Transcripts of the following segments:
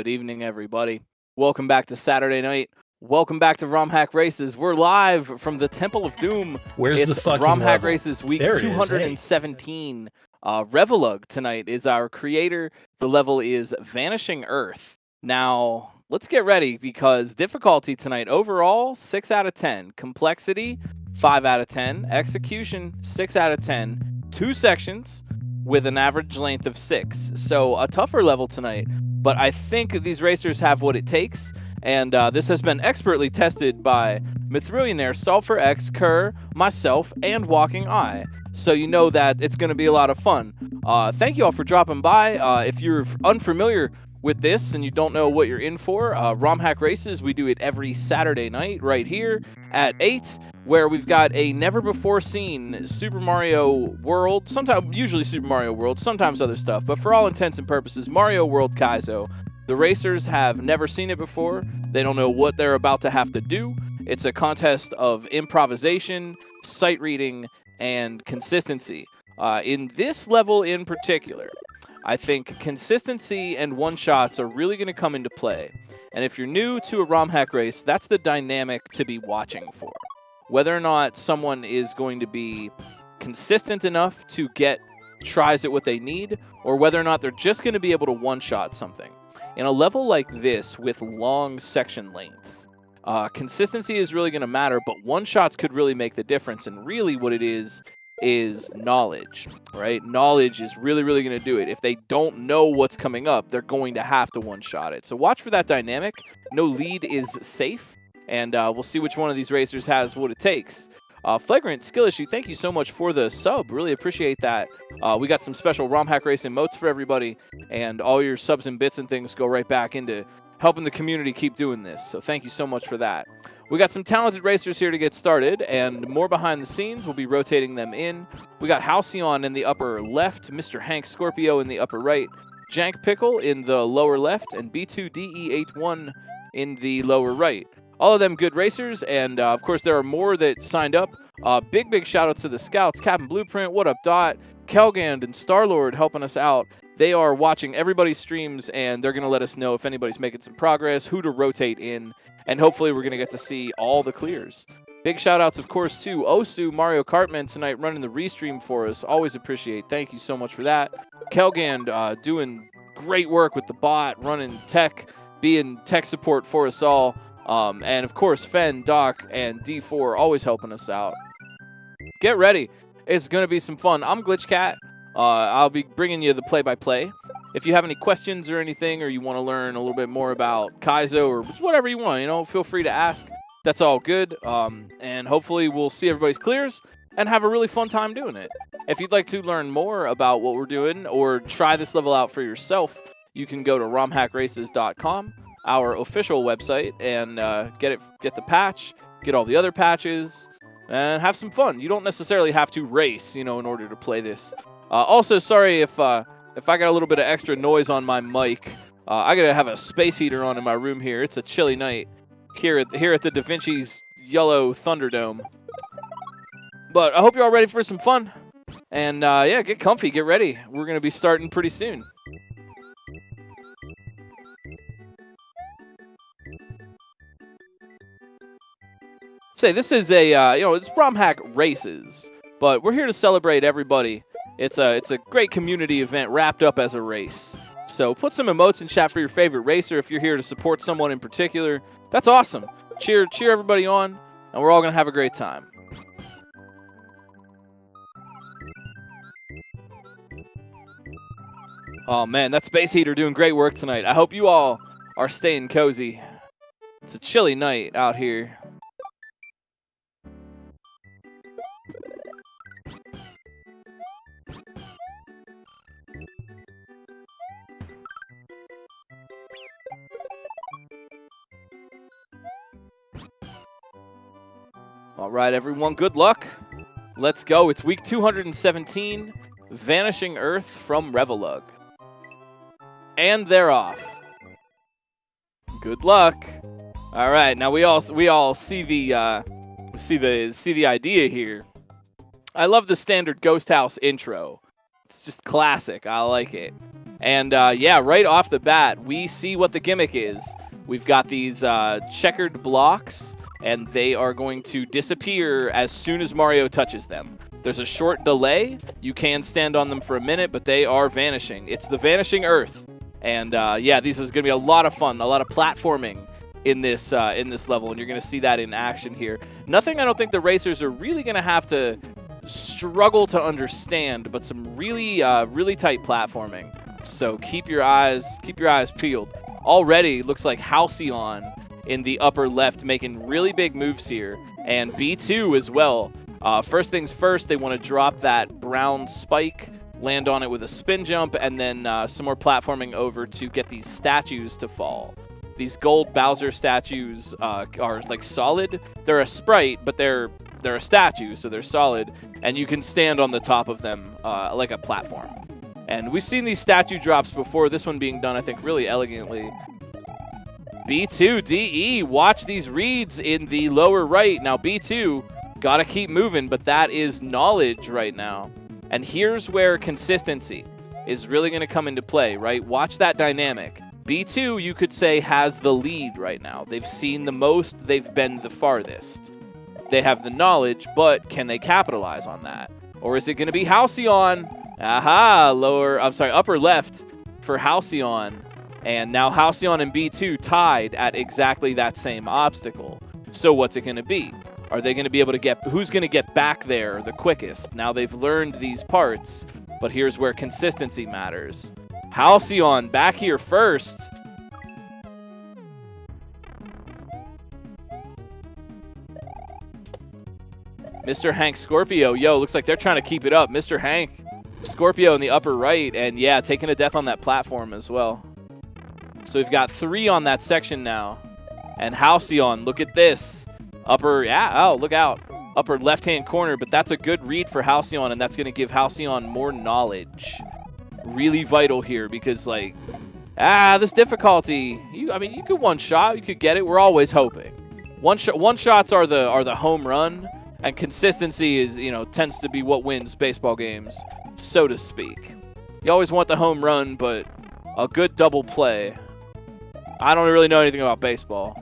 Good evening, everybody. Welcome back to Saturday night. Welcome back to Romhack Races. We're live from the Temple of Doom. Where's It's the fucking Romhack level? Races week There it is, 217. Revolug tonight is our creator. The level is Vanishing Earth. Now, let's get ready because difficulty tonight overall 6 out of 10. Complexity 5 out of 10. Execution 6 out of 10. 2 sections with an average length of 6. So a tougher level tonight. But I think these racers have what it takes, and this has been expertly tested by Mithrillionaire, Sulfur X, Kerr, myself, and Walking Eye. So you know that it's going to be a lot of fun. Thank you all for dropping by. If you're unfamiliar with this and you don't know what you're in for, Romhack Races, we do it every Saturday night right here at 8, where we've got a never-before-seen Super Mario World, usually Super Mario World, sometimes other stuff, but for all intents and purposes, Mario World Kaizo. The racers have never seen it before. They don't know what they're about to have to do. It's a contest of improvisation, sight reading, and consistency. In this level in particular, I think consistency and one-shots are really going to come into play. And if you're new to a Romhack race, that's the dynamic to be watching for. Whether or not someone is going to be consistent enough to get tries at what they need, or whether or not they're just going to be able to one-shot something. In a level like this with long section length, consistency is really going to matter, but one-shots could really make the difference. And really what it is knowledge, right? Knowledge is really, really going to do it. If they don't know what's coming up, they're going to have to one-shot it. So watch for that dynamic. No lead is safe, and we'll see which one of these racers has what it takes. Flagrant Skill Issue, thank you so much for the sub. Really appreciate that. We got some special Romhack Racing emotes for everybody, and all your subs and bits and things go right back into helping the community keep doing this. So thank you so much for that. We got some talented racers here to get started, and more behind the scenes. We'll be rotating them in. We got Halcyon in the upper left, Mr. Hank Scorpio in the upper right, Jank Pickle in the lower left, and B2DE81 in the lower right. All of them good racers, and of course there are more that signed up. Big shout out to the scouts, Captain Blueprint, what up Dot, Kelgand and Starlord helping us out. They are watching everybody's streams, and they're going to let us know if anybody's making some progress, who to rotate in, and hopefully we're going to get to see all the clears. Big shout-outs, of course, to Osu, Mario Kartman tonight running the restream for us. Always appreciate. Thank you so much for that. Kelgand doing great work with the bot, running tech, being tech support for us all. And, of course, Fen, Doc, and D4 always helping us out. Get ready. It's going to be some fun. I'm GlitchCat. I'll be bringing you the play-by-play. If you have any questions or anything, or you want to learn a little bit more about Kaizo or whatever you want, feel free to ask. That's all good. And hopefully we'll see everybody's clears and have a really fun time doing it. If you'd like to learn more about what we're doing or try this level out for yourself, you can go to romhackraces.com, our official website, and get the patch, get all the other patches, and have some fun. You don't necessarily have to race, in order to play this. Also, sorry if I got a little bit of extra noise on my mic. I gotta have a space heater on in my room here. It's a chilly night here at the Da Vinci's Yellow Thunderdome. But I hope you're all ready for some fun. And yeah, get comfy, get ready. We're gonna be starting pretty soon. Say this is a it's Romhack races, but we're here to celebrate everybody. It's a great community event wrapped up as a race. So put some emotes in chat for your favorite racer if you're here to support someone in particular. That's awesome. Cheer everybody on, and we're all going to have a great time. Oh man, that space heater doing great work tonight. I hope you all are staying cozy. It's a chilly night out here. All right, everyone, good luck. Let's go. It's week 217, Vanishing Earth from Revolug. And they're off. Good luck. All right, now we all see the idea here. I love the standard Ghost House intro. It's just classic. I like it. And yeah, right off the bat, we see what the gimmick is. We've got these checkered blocks, and they are going to disappear as soon as Mario touches them. There's a short delay. You can stand on them for a minute, but they are vanishing. It's the Vanishing Earth. And yeah, this is going to be a lot of fun, a lot of platforming in this level, and you're going to see that in action here. Nothing I don't think the racers are really going to have to struggle to understand, but some really tight platforming. So keep your eyes peeled. Already looks like Halcyon in the upper left making really big moves here, and B2 as well. First things first, they want to drop that brown spike, land on it with a spin jump, and then some more platforming over to get these statues to fall. These gold Bowser statues are like solid. They're a sprite, but they're a statue, so they're solid, and you can stand on the top of them like a platform. And we've seen these statue drops before, this one being done, I think, really elegantly. B2DE, watch these reads in the lower right. Now, B2, got to keep moving, but that is knowledge right now. And here's where consistency. is really going to come into play, right? Watch that dynamic. B2, you could say, has the lead right now. They've seen the most. They've been the farthest. They have the knowledge, but can they capitalize on that? Or is it going to be Halcyon? Aha, upper left for Halcyon. And now Halcyon and B2 tied at exactly that same obstacle. So what's it going to be? Are they going to be able to who's going to get back there the quickest? Now they've learned these parts, but here's where consistency matters. Halcyon back here first. Mr. Hank Scorpio, looks like they're trying to keep it up. Mr. Hank Scorpio in the upper right, and yeah, taking a death on that platform as well. So we've got 3 on that section now. And Halcyon, look at this. Look out. Upper left-hand corner, but that's a good read for Halcyon, and that's going to give Halcyon more knowledge. Really vital here because, like, this difficulty. You could one-shot. You could get it. We're always hoping. One-shots are the home run, and consistency is, tends to be what wins baseball games, so to speak. You always want the home run, but a good double play. I don't really know anything about baseball.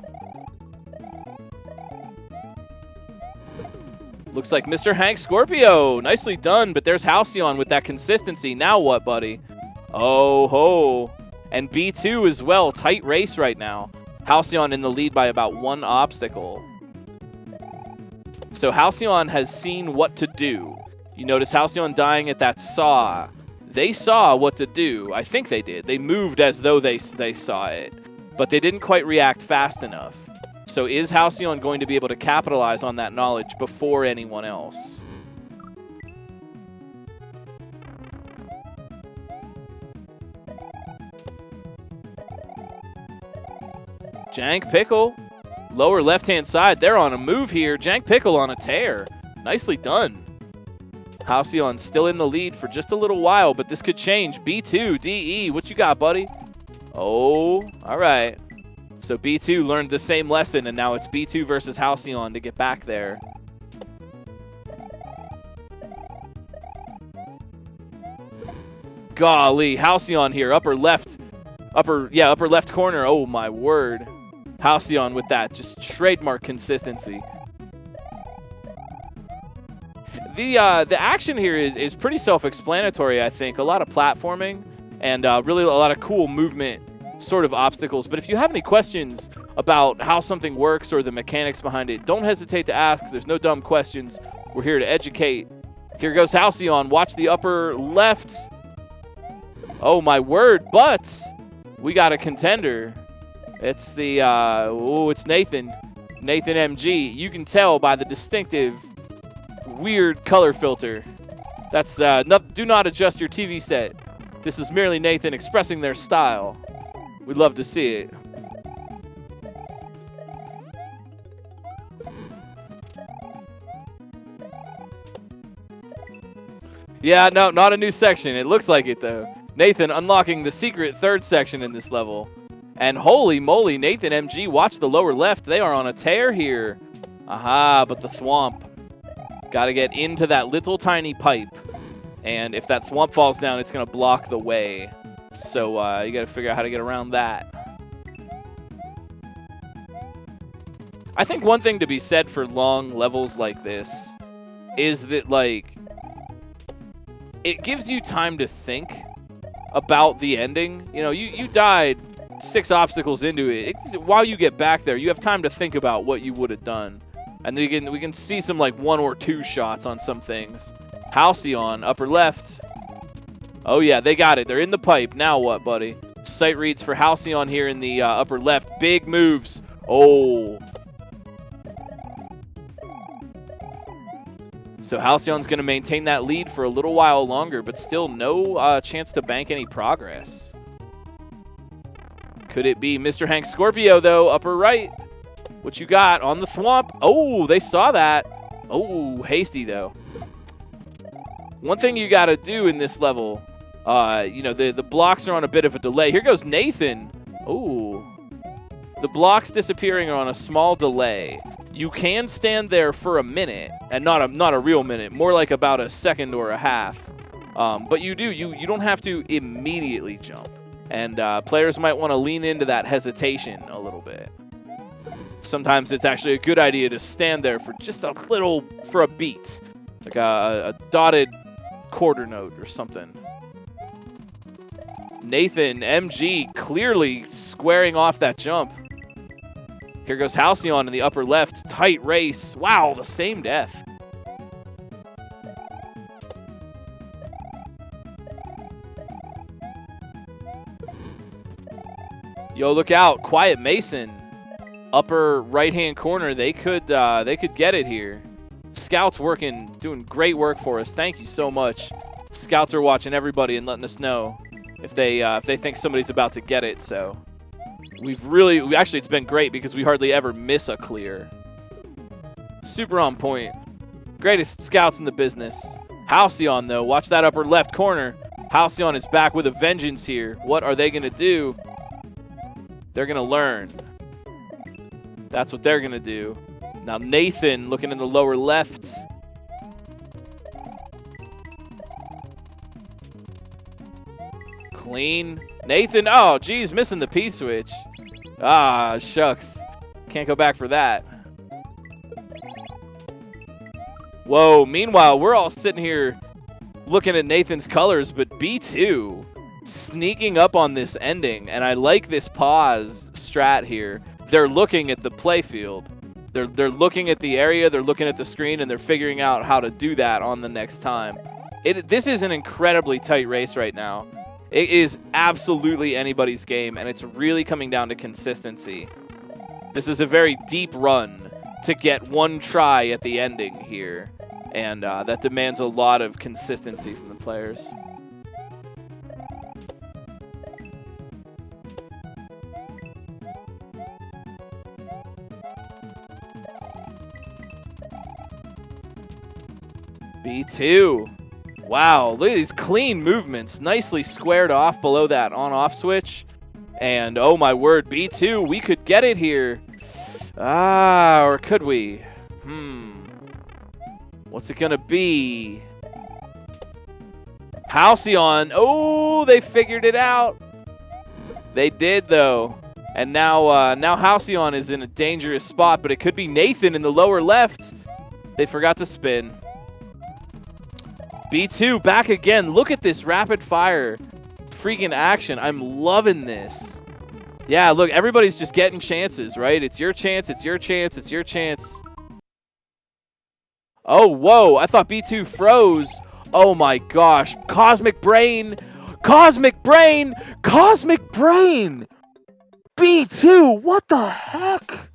Looks like Mr. Hank Scorpio. Nicely done, but there's Halcyon with that consistency. Now what, buddy? Oh, ho. And B2 as well. Tight race right now. Halcyon in the lead by about 1 obstacle. So Halcyon has seen what to do. You notice Halcyon dying at that saw. They saw what to do. I think they did. They moved as though they saw it. But they didn't quite react fast enough. So is Halcyon going to be able to capitalize on that knowledge before anyone else? Jank Pickle, lower left-hand side. They're on a move here. Jank Pickle on a tear. Nicely done. Halcyon still in the lead for just a little while, but this could change. B2, DE, what you got, buddy? Oh, all right. So B2 learned the same lesson, and now it's B2 versus Halcyon to get back there. Golly, Halcyon here, upper left corner. Oh my word. Halcyon with that just trademark consistency. The action here is pretty self-explanatory, I think. A lot of platforming and really a lot of cool movement sort of obstacles. But if you have any questions about how something works or the mechanics behind it, don't hesitate to ask. There's no dumb questions. We're here to educate. Here goes Halcyon. Watch the upper left. Oh, my word. But we got a contender. It's it's Nathan. Nathan MG. You can tell by the distinctive, weird color filter. That's do not adjust your TV set. This is merely Nathan expressing their style. We'd love to see it. Yeah, no, not a new section. It looks like it, though. Nathan unlocking the secret 3rd section in this level. And holy moly, Nathan MG, watch the lower left. They are on a tear here. Aha, but the thwomp. Got to get into that little tiny pipe. And if that thwomp falls down, it's going to block the way. So you got to figure out how to get around that. I think one thing to be said for long levels like this is that, like, it gives you time to think about the ending. You know, you died 6 obstacles into it. While you get back there, you have time to think about what you would have done. And we can see some, like, 1 or 2 shots on some things. Halcyon, upper left. Oh, yeah, they got it. They're in the pipe. Now what, buddy? Sight reads for Halcyon here in the upper left. Big moves. Oh. So Halcyon's going to maintain that lead for a little while longer, but still no chance to bank any progress. Could it be Mr. Hank Scorpio, though? Upper right. What you got on the thwomp? Oh, they saw that. Oh, hasty, though. One thing you got to do in this level, you know, the blocks are on a bit of a delay. Here goes Nathan. Oh, the blocks disappearing are on a small delay. You can stand there for a minute, and not a real minute, more like about a second or a half. But you don't have to immediately jump. And players might want to lean into that hesitation a little bit. Sometimes it's actually a good idea to stand there for just a little, for a beat. Like a dotted quarter note or something. Nathan, MG, clearly squaring off that jump. Here goes Halcyon in the upper left. Tight race. Wow, the same death. Yo, look out. Quiet Mason. Upper right-hand corner. They could get it here. Scouts working, doing great work for us. Thank you so much. Scouts are watching everybody and letting us know if they think somebody's about to get it. So actually, it's been great because we hardly ever miss a clear. Super on point. Greatest scouts in the business. Halcyon, though, watch that upper left corner. Halcyon is back with a vengeance here. What are they going to do? They're going to learn. That's what they're going to do. Now Nathan looking in the lower left. Clean. Nathan, oh, geez, missing the P-switch. Ah, shucks. Can't go back for that. Whoa, meanwhile, we're all sitting here looking at Nathan's colors, but B2 sneaking up on this ending, and I like this pause strat here. They're looking at the playfield. They're looking at the area, they're looking at the screen, and they're figuring out how to do that on the next time. This is an incredibly tight race right now. It is absolutely anybody's game, and it's really coming down to consistency. This is a very deep run to get one try at the ending here, and that demands a lot of consistency from the players. B2. Wow, look at these clean movements. Nicely squared off below that on-off switch. And oh my word, B2, we could get it here. Ah, or could we? What's it gonna be? Halcyon. Oh, they figured it out. They did, though. And now Halcyon is in a dangerous spot, but it could be Nathan in the lower left. They forgot to spin. B2 back again. Look at this rapid fire freaking action. I'm loving this. Yeah, look, everybody's just getting chances, right? It's your chance, it's your chance, it's your chance. Oh, whoa. I thought B2 froze. Oh, my gosh. Cosmic Brain. Cosmic Brain. Cosmic Brain. B2, what the heck?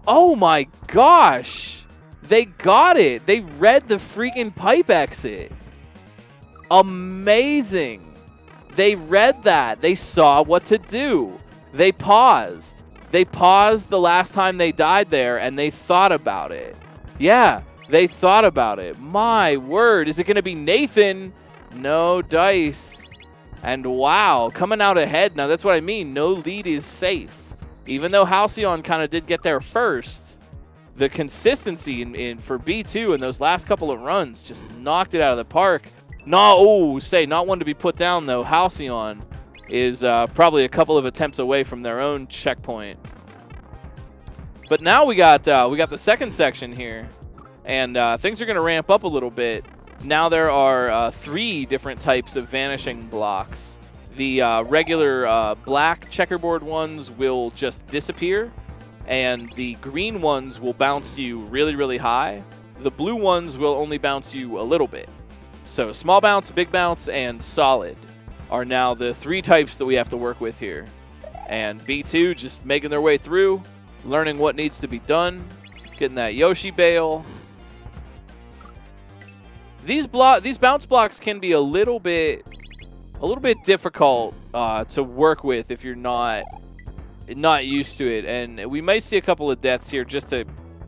Oh, my gosh. They got it. They read the freaking pipe exit. Amazing. They read that. They saw what to do. They paused. They paused the last time they died there, and they thought about it. Yeah, they thought about it. My word. Is it going to be Nathan? No dice. And wow, coming out ahead. Now, that's what I mean. No lead is safe. Even though Halcyon kind of did get there first, the consistency for B2 in those last couple of runs just knocked it out of the park. Not one to be put down, though. Halcyon is probably a couple of attempts away from their own checkpoint. But now we got the second section here, and things are going to ramp up a little bit. Now there are 3 different types of vanishing blocks. The regular black checkerboard ones will just disappear, and the green ones will bounce you really, really high. The blue ones will only bounce you a little bit. So small bounce, big bounce, and solid are now the 3 types that we have to work with here. And B2 just making their way through, learning what needs to be done, getting that Yoshi bail. These bounce blocks can be a little bit difficult to work with if you're not used to it, and we might see a couple of deaths here just for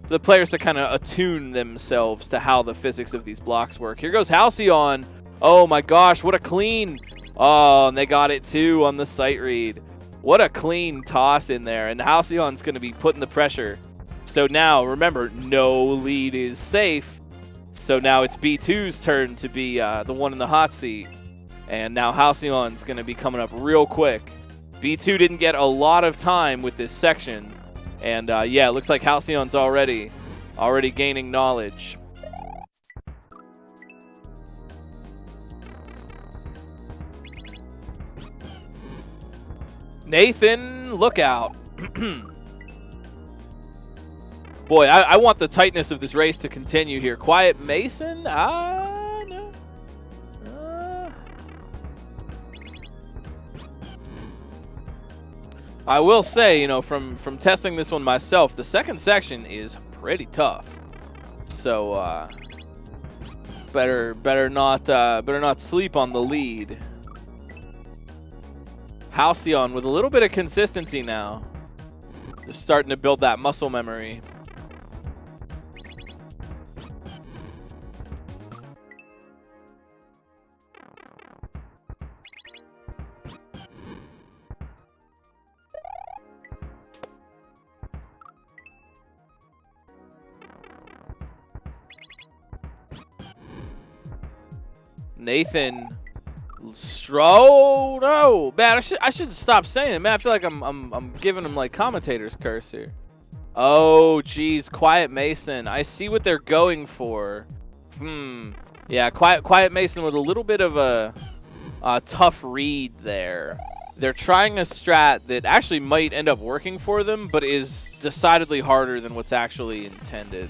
the players to kind of attune themselves to how the physics of these blocks work. Here goes Halcyon. Oh my gosh, what a clean. Oh, and they got it too on the sight read. What a clean toss in there, and Halcyon's going to be putting the pressure. So now, remember, no lead is safe. So now it's B2's turn to be the one in the hot seat. And now Halcyon's going to be coming up real quick. B2 didn't get a lot of time with this section. And yeah, it looks like Halcyon's already gaining knowledge. Nathan, look out. Boy, I want the tightness of this race to continue here. Quiet Mason? No. I will say, you know, from testing this one myself, the second section is pretty tough. So better not sleep on the lead. Halcyon with a little bit of consistency now. Just starting to build that muscle memory. Nathan no, man, I should stop saying it, man. I feel like I'm giving him like commentator's curse here. Oh, geez, Quiet Mason. I see what they're going for. Yeah, Quiet Mason with a little bit of a tough read there. They're trying a strat that actually might end up working for them, but is decidedly harder than what's actually intended.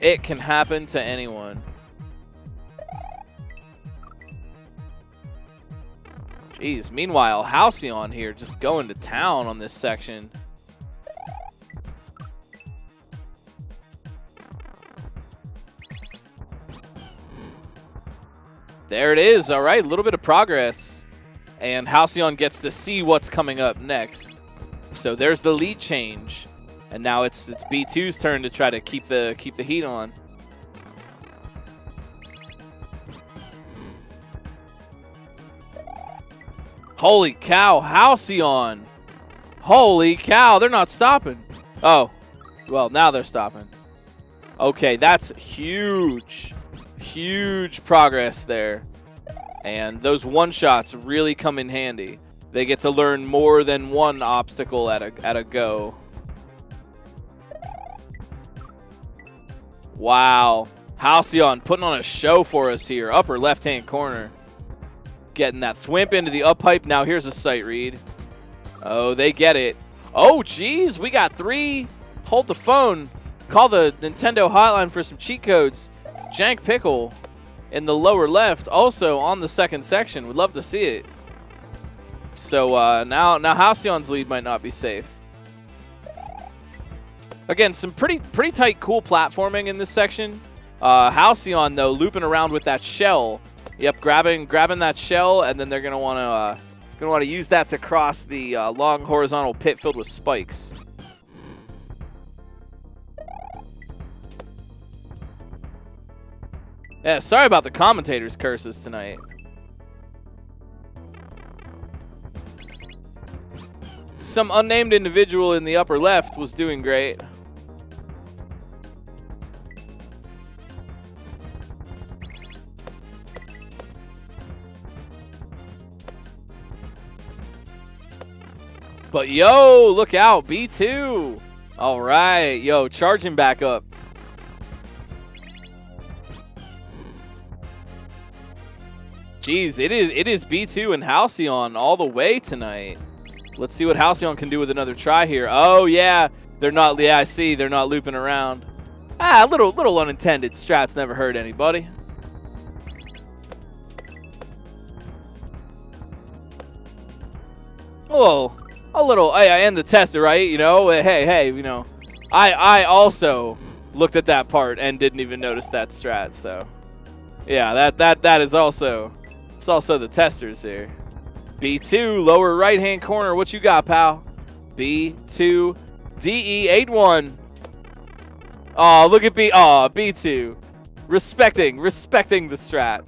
It can happen to anyone. Jeez, meanwhile, Halcyon here just going to town on this section. There it is. All right, a little bit of progress. And Halcyon gets to see what's coming up next. So there's the lead change. And now it's B2's turn to try to keep the heat on. Holy cow, Halcyon. Holy cow, they're not stopping. Oh, well, now they're stopping. Okay, that's huge. Huge progress there. And those one-shots really come in handy. They get to learn more than one obstacle at a go. Wow. Halcyon putting on a show for us here. Upper left-hand corner. Getting that thwimp into the up pipe. Now here's a sight read. Oh, they get it. Oh, geez. We got 3. Hold the phone. Call the Nintendo hotline for some cheat codes. Jank Pickle in the lower left. Also on the second section. Would love to see it. So now Halcyon's lead might not be safe. Again, some pretty tight, cool platforming in this section. Halcyon, though, looping around with that shell. Yep, grabbing that shell, and then they're gonna want to use that to cross the long horizontal pit filled with spikes. Yeah, sorry about the commentators' curses tonight. Some unnamed individual in the upper left was doing great. But yo, look out, B2. All right, yo, charging back up. Jeez, it is B2 and Halcyon all the way tonight. Let's see what Halcyon can do with another try here. Oh yeah, they're not. Yeah, I see. They're not looping around. Ah, little unintended strats never hurt anybody. A little. I am the tester, right? You know. Hey, you know. I also looked at that part and didn't even notice that strat. So, yeah, that is also. It's also the testers here. B2, lower right-hand corner. What you got, pal? B2, DE81. Oh, look at B2. Respecting the strat.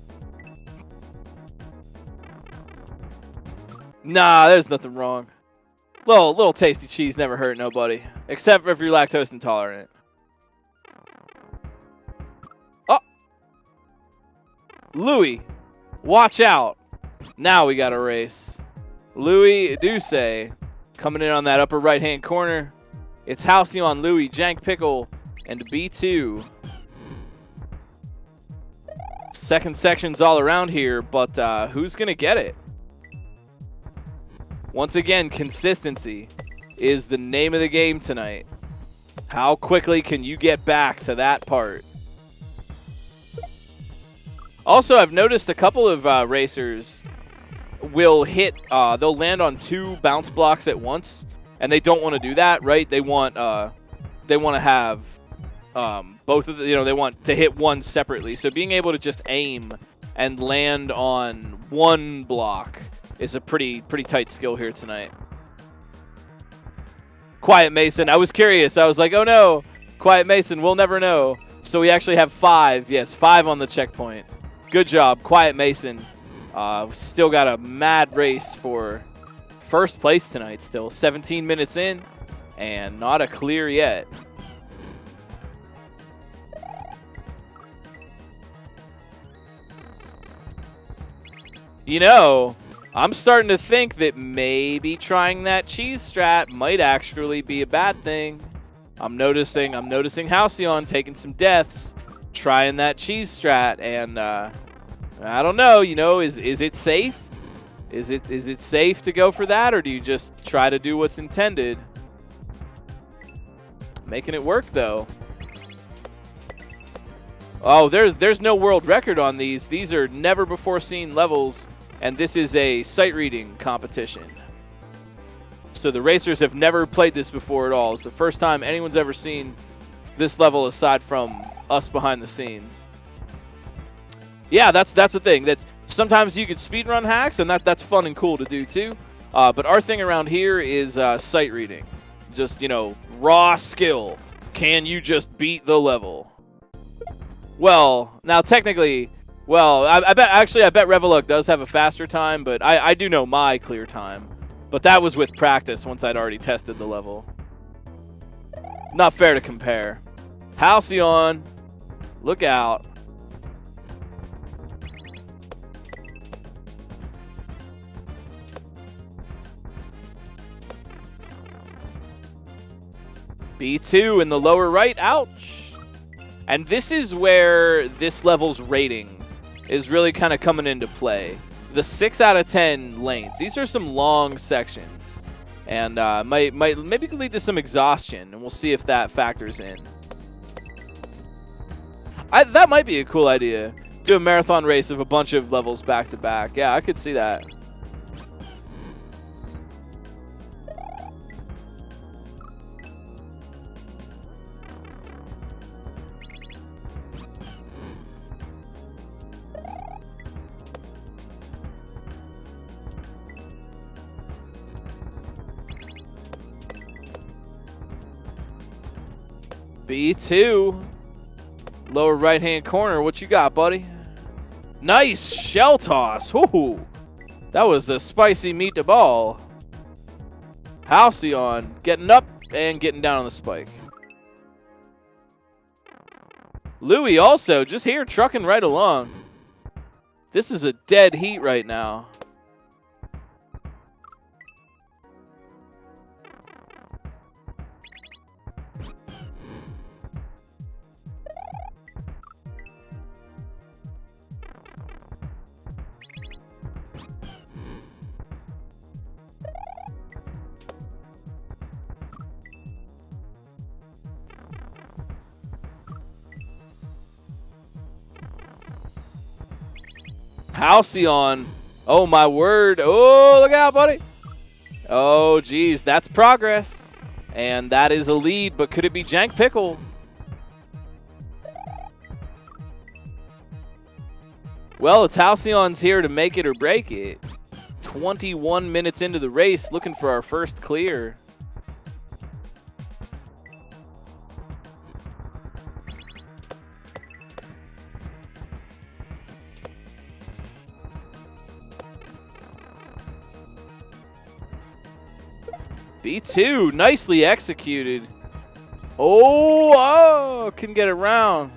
Nah, there's nothing wrong. Little tasty cheese never hurt nobody. Except if you're lactose intolerant. Louis, watch out. Now we got a race. Louis Duce coming in on that upper right-hand corner. It's Halcyon, Louis, Jank Pickle, and B2. Second section's all around here, but who's going to get it? Once again, consistency is the name of the game tonight. How quickly can you get back to that part? Also, I've noticed a couple of racers will hit, they'll land on 2 bounce blocks at once, and they don't want to do that, right? They want to have both of the, they want to hit one separately. So being able to just aim and land on one block is a pretty tight skill here tonight. Quiet Mason, I was curious. I was like, oh no, Quiet Mason, we'll never know. So we actually have 5. Yes, 5 on the checkpoint. Good job, Quiet Mason. Still got a mad race for first place tonight still. 17 minutes in, and not a clear yet. You know, I'm starting to think that maybe trying that cheese strat might actually be a bad thing. I'm noticing Halcyon taking some deaths, trying that cheese strat, and I don't know, is it safe? Is it safe to go for that, or do you just try to do what's intended? Making it work though. Oh, there's no world record on these. These are never before seen levels, and this is a sight reading competition. So the racers have never played this before at all. It's the first time anyone's ever seen this level aside from us behind the scenes. Yeah, that's the thing. That sometimes you can speedrun hacks, and that's fun and cool to do too. But our thing around here is sight reading. Just, raw skill. Can you just beat the level? Well, now technically, I bet revolug does have a faster time, but I do know my clear time. But that was with practice once I'd already tested the level. Not fair to compare. Halcyon, look out. B2 in the lower right, ouch. And this is where this level's rating is really kind of coming into play. The 6 out of 10 length. These are some long sections, and maybe could lead to some exhaustion, and we'll see if that factors in. That might be a cool idea. Do a marathon race of a bunch of levels back to back. Yeah, I could see that. B2, lower right-hand corner. What you got, buddy? Nice shell toss. Ooh, that was a spicy meat to ball. Halcyon getting up and getting down on the spike. Louis also just here trucking right along. This is a dead heat right now. Halcyon. Oh, my word. Oh, look out, buddy. Oh, geez. That's progress. And that is a lead, but could it be Jank Pickle? Well, it's Halcyon's here to make it or break it. 21 minutes into the race, looking for our first clear. B2, nicely executed. Oh, couldn't get it around.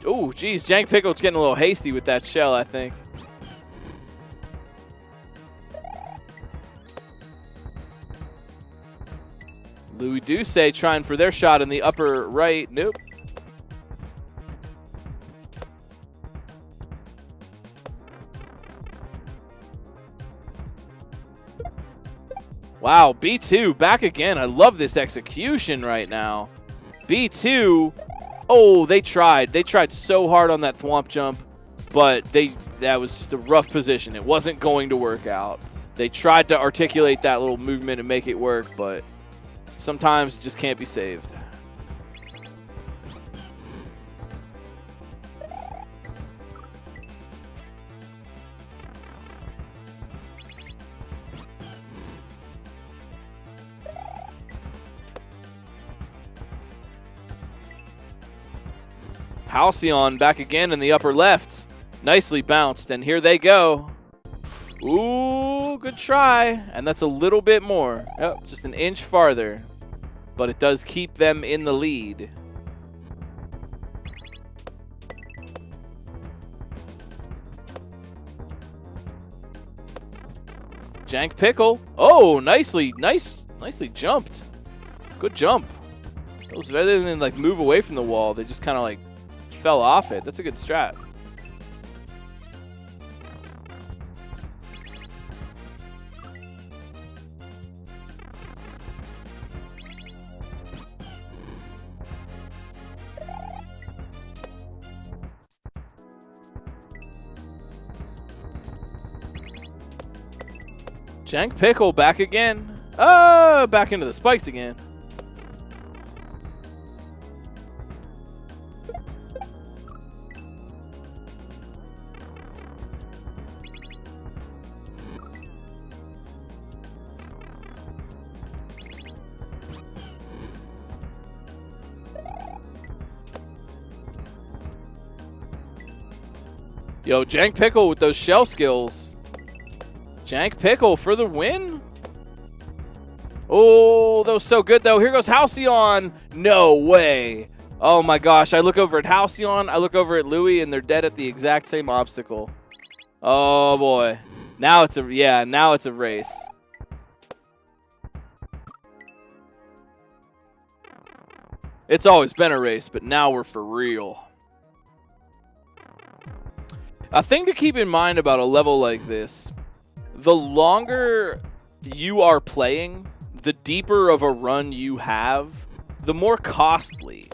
Oh, geez, Jank Pickle's getting a little hasty with that shell, I think. Louis Douce trying for their shot in the upper right. Nope. Wow, B2 back again. I love this execution right now. B2, oh, they tried. They tried so hard on that thwomp jump, but that was just a rough position. It wasn't going to work out. They tried to articulate that little movement and make it work, but sometimes it just can't be saved. Halcyon back again in the upper left. Nicely bounced, and here they go. Ooh, good try. And that's a little bit more. Oh, just an inch farther. But it does keep them in the lead. Jank Pickle. Oh, nicely jumped. Good jump. Those rather than like move away from the wall, they just kind of like fell off it. That's a good strat. Jank Pickle back again. Back into the spikes again. Yo, Jank Pickle with those shell skills. Jank Pickle for the win. Oh, that was so good, though. Here goes Halcyon. No way. Oh, my gosh. I look over at Halcyon. I look over at Louis, and they're dead at the exact same obstacle. Oh, boy. Now it's now it's a race. It's always been a race, but now we're for real. A thing to keep in mind about a level like this, the longer you are playing, the deeper of a run you have, the more costly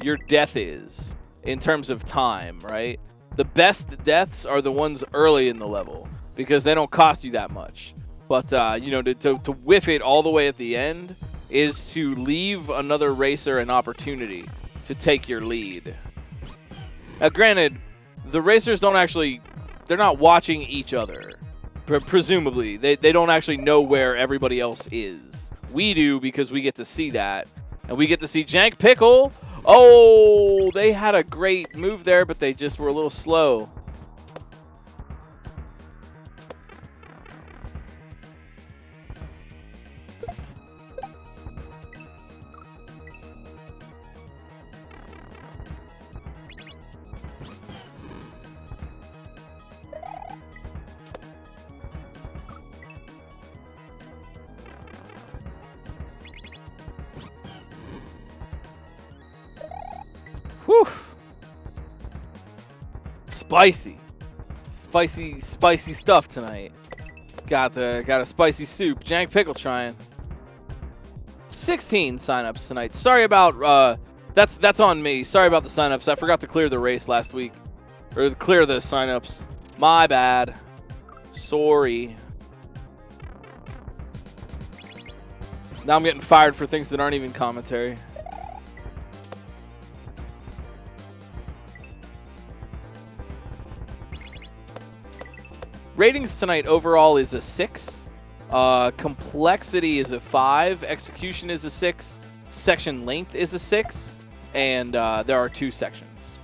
your death is in terms of time, right? The best deaths are the ones early in the level because they don't cost you that much. But, you know, to whiff it all the way at the end is to leave another racer an opportunity to take your lead. Now, granted, the racers don't actually, they're not watching each other. Presumably, they don't actually know where everybody else is. We do because we get to see that. And we get to see Jank Pickle. Oh, they had a great move there, but they just were a little slow. Whew. Spicy stuff tonight. Got a spicy soup. Jank Pickle trying. 16 signups tonight. Sorry about that's on me. Sorry about the signups. I forgot to clear the race last week, or clear the signups. My bad. Sorry. Now I'm getting fired for things that aren't even commentary. Ratings tonight overall is a 6. Complexity is a 5. Execution is a 6. Section length is a 6. And there are 2 sections.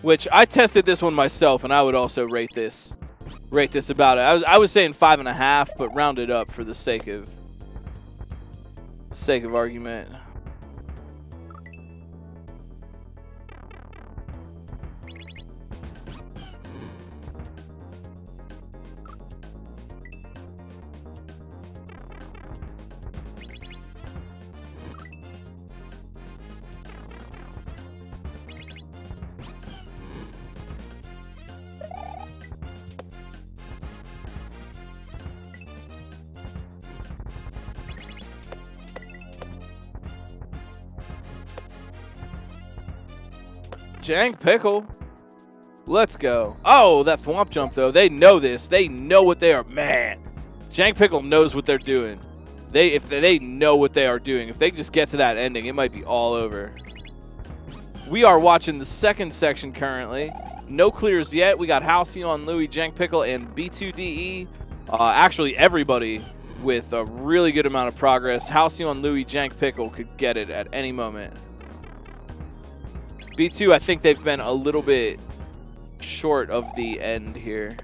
Which I tested this one myself, and I would also rate this about it. I was saying 5.5, but rounded up for the sake of Sake of argument. Jank Pickle. Let's go. Oh, that Thwomp Jump, though. They know this. They know what they are. Man, Jank Pickle knows what they're doing. If they know what they are doing. If they just get to that ending, it might be all over. We are watching the second section currently. No clears yet. We got Halcyon, Louie, Jank Pickle, and B2DE. Actually, everybody with a really good amount of progress. Halcyon, Louie, Jank Pickle could get it at any moment. B2, I think they've been a little bit short of the end here.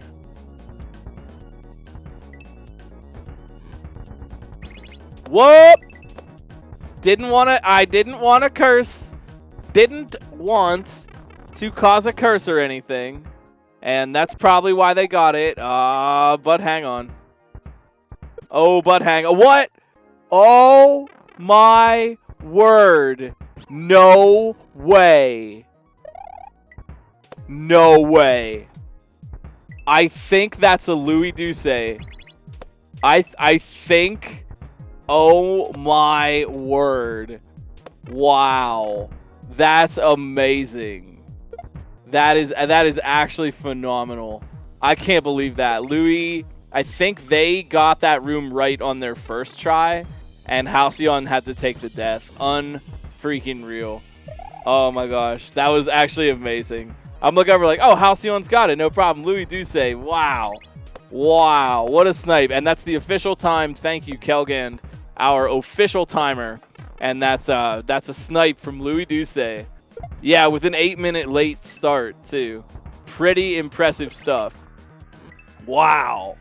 Whoop! I didn't want to curse. Didn't want to cause a curse or anything. And that's probably why they got it. But hang on. Oh, but hang on. What? Oh my word. No way. No way. I think that's a Louis Douce. I think. Oh my word. Wow. That's amazing. That is actually phenomenal. I can't believe that. Louis, I think they got that room right on their first try, and Halcyon had to take the death. Unfreaking real. Oh my gosh. That was actually amazing. I'm looking over like, oh, Halcyon's got it. No problem. Louis Douce. Wow. Wow. What a snipe. And that's the official time. Thank you, Kelgand, our official timer. And that's a snipe from Louis Douce. Yeah, with an 8-minute late start, too. Pretty impressive stuff. Wow.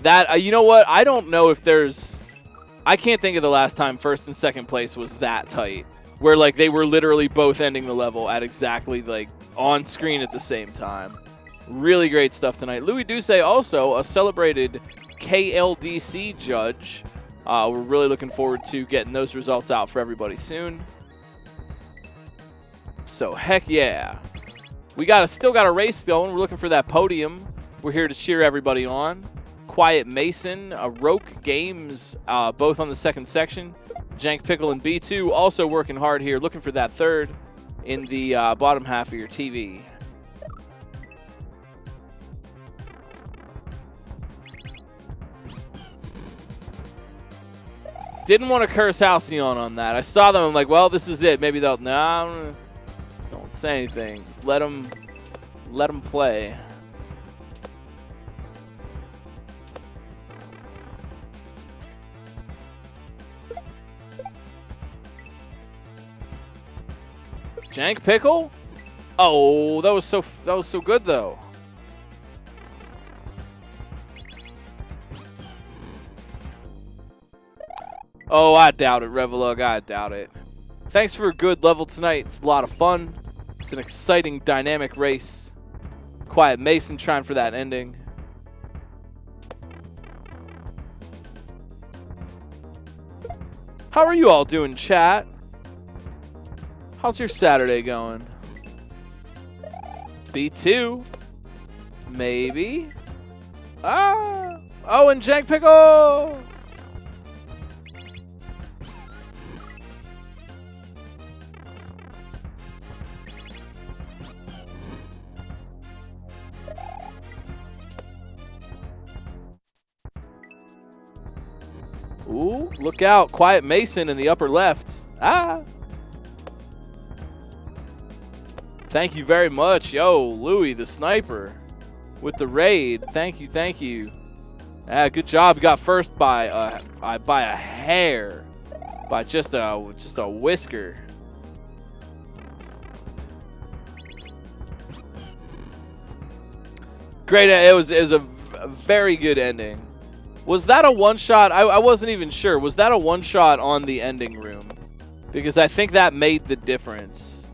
That, you know what? I don't know if there's... I can't think of the last time first and second place was that tight. Where, like, they were literally both ending the level at exactly, like, on screen at the same time. Really great stuff tonight. Louis Douce, also a celebrated KLDC judge. We're really looking forward to getting those results out for everybody soon. So, heck yeah. We still got a race going. We're looking for that podium. We're here to cheer everybody on. Quiet Mason, Roke Games, both on the second section. Jank Pickle and B2 also working hard here, looking for that third in the bottom half of your TV. Didn't want to curse Halcyon on that. I saw them. I'm like, well, this is it. Maybe they'll. No, don't say anything. Just let them play. Jank Pickle? Oh, that was so good though. Oh, I doubt it, revolug. I doubt it. Thanks for a good level tonight. It's a lot of fun. It's an exciting, dynamic race. Quiet Mason trying for that ending. How are you all doing, chat? How's your Saturday going? B2. Maybe. Ah. Oh, and Jank Pickle. Ooh, look out. Quiet Mason in the upper left. Ah. Thank you very much. Yo, Louis, the sniper, with the raid. Thank you, thank you. Good job. You got first by a hair, by just a whisker. Great. It was a very good ending. Was that a one-shot? I wasn't even sure. Was that a one-shot on the ending room? Because I think that made the difference.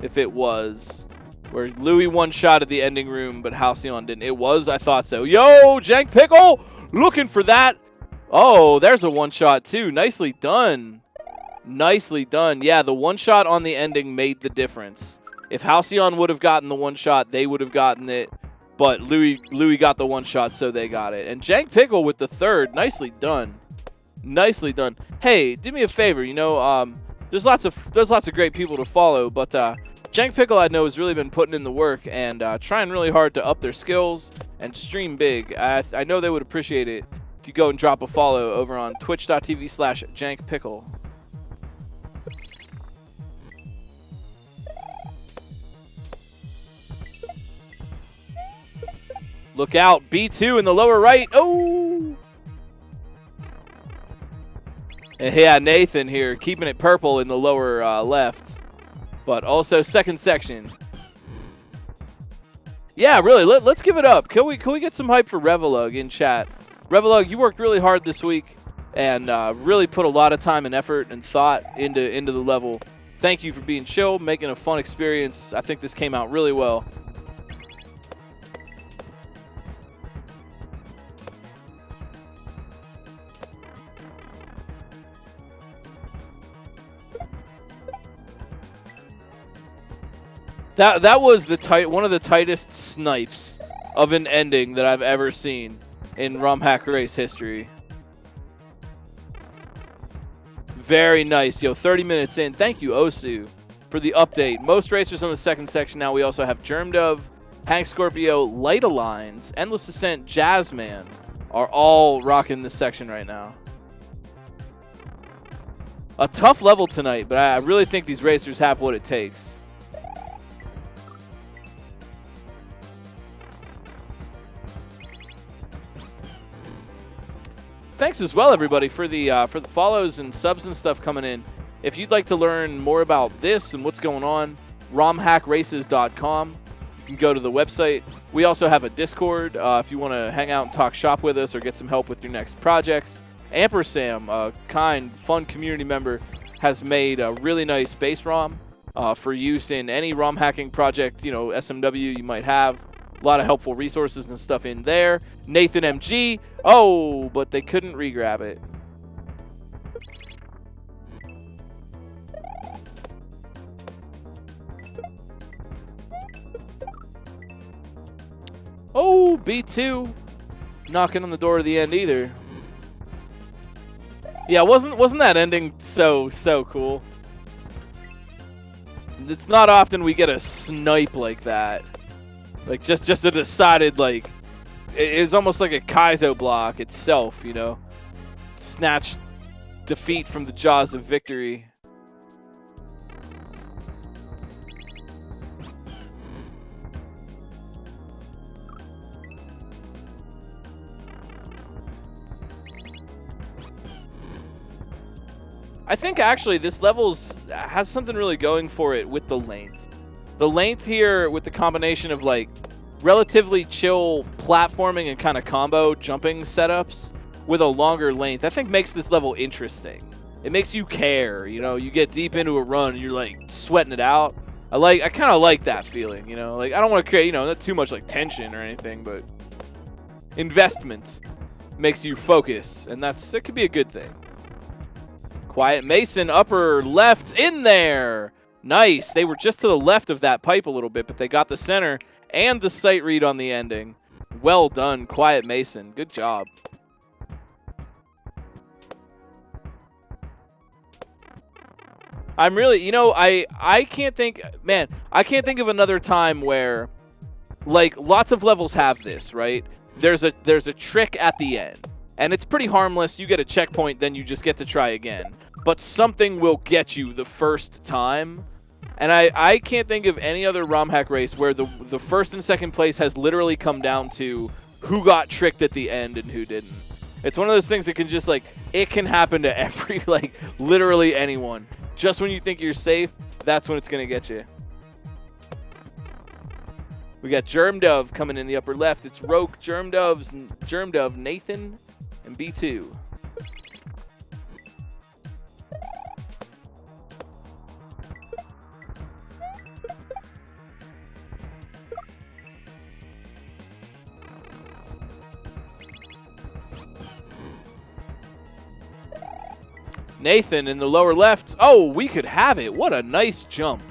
If it was. Where Louis one-shot at the ending room, but Halcyon didn't. It was? I thought so. Yo, Jank Pickle! Looking for that. Oh, there's a one-shot too. Nicely done. Nicely done. Yeah, the one-shot on the ending made the difference. If Halcyon would have gotten the one-shot, they would have gotten it. But Louis got the one-shot, so they got it. And Jank Pickle with the third. Nicely done. Nicely done. Hey, do me a favor. You know, there's lots of great people to follow, but Jank Pickle, I know, has really been putting in the work and trying really hard to up their skills and stream big. I know they would appreciate it if you go and drop a follow over on twitch.tv/JankPickle. Look out, B2 in the lower right. Oh! Yeah, Nathan here, keeping it purple in the lower left. But also second section. Yeah, really, let's give it up. Can we get some hype for revolug in chat? Revolug, you worked really hard this week and really put a lot of time and effort and thought into the level. Thank you for being chill, making a fun experience. I think this came out really well. That was one of the tightest snipes of an ending that I've ever seen in Romhack race history. Very nice. Yo, 30 minutes in. Thank you, Osu, for the update. Most racers on the second section now. We also have Germ Dove, Hank Scorpio, Light Alliance, Endless Ascent, Jazzman are all rocking this section right now. A tough level tonight, but I really think these racers have what it takes. Thanks as well, everybody, for the follows and subs and stuff coming in. If you'd like to learn more about this and what's going on, romhackraces.com. You can go to the website. We also have a Discord if you want to hang out and talk shop with us or get some help with your next projects. Ampersam, a kind, fun community member, has made a really nice base ROM for use in any ROM hacking project, you know, SMW you might have. A lot of helpful resources and stuff in there. Nathan MG. Oh, but they couldn't re-grab it. Oh, B2. Knocking on the door of the end either. Yeah, wasn't that ending so cool? It's not often we get a snipe like that. Like, just a decided, like, it's almost like a Kaizo block itself, you know? Snatch defeat from the jaws of victory. I think, actually, this level has something really going for it with the length. The length here with the combination of like relatively chill platforming and kind of combo jumping setups with a longer length, I think makes this level interesting. It makes you care, you know, you get deep into a run and you're like sweating it out. I kind of like that feeling, you know, like I don't want to create, you know, not too much like tension or anything, but investment makes you focus, and that could be a good thing. Quiet Mason, upper left, in there. Nice. They were just to the left of that pipe a little bit, but they got the center and the sight read on the ending. Well done, Quiet Mason. Good job. I'm really, you know, I can't think, man, I can't think of another time where, like, lots of levels have this, right? There's a trick at the end, and it's pretty harmless. You get a checkpoint, then you just get to try again. But something will get you the first time. And I can't think of any other Romhack race where the first and second place has literally come down to who got tricked at the end and who didn't. It's one of those things that can just, like, it can happen to every, like, literally anyone. Just when you think you're safe, that's when it's going to get you. We got Germ Dove coming in the upper left. It's Roke, Germ Dove, Nathan in B2. Nathan in the lower left. Oh, we could have it. What a nice jump.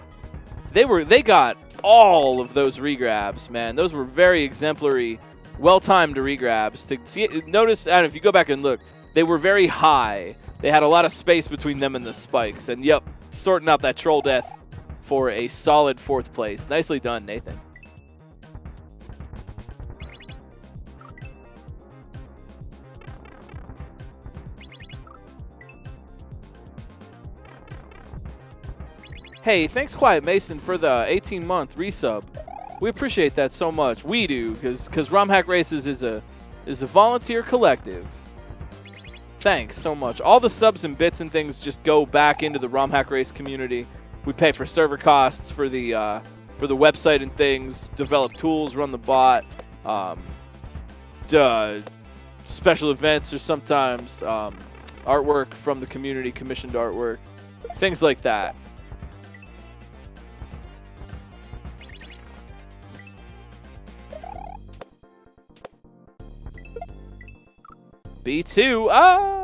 They got all of those regrabs, man. Those were very exemplary, well-timed regrabs. To see it, notice, and if you go back and look, they were very high. They had a lot of space between them and the spikes. And yep, sorting out that troll death for a solid 4th place. Nicely done, Nathan. Hey, thanks Quiet Mason for the 18-month resub. We appreciate that so much. We do, because Romhack Races is a volunteer collective. Thanks so much. All the subs and bits and things just go back into the Romhack Race community. We pay for server costs for the website and things, develop tools, run the bot, special events, or sometimes artwork from the community, commissioned artwork, things like that. B2, ah!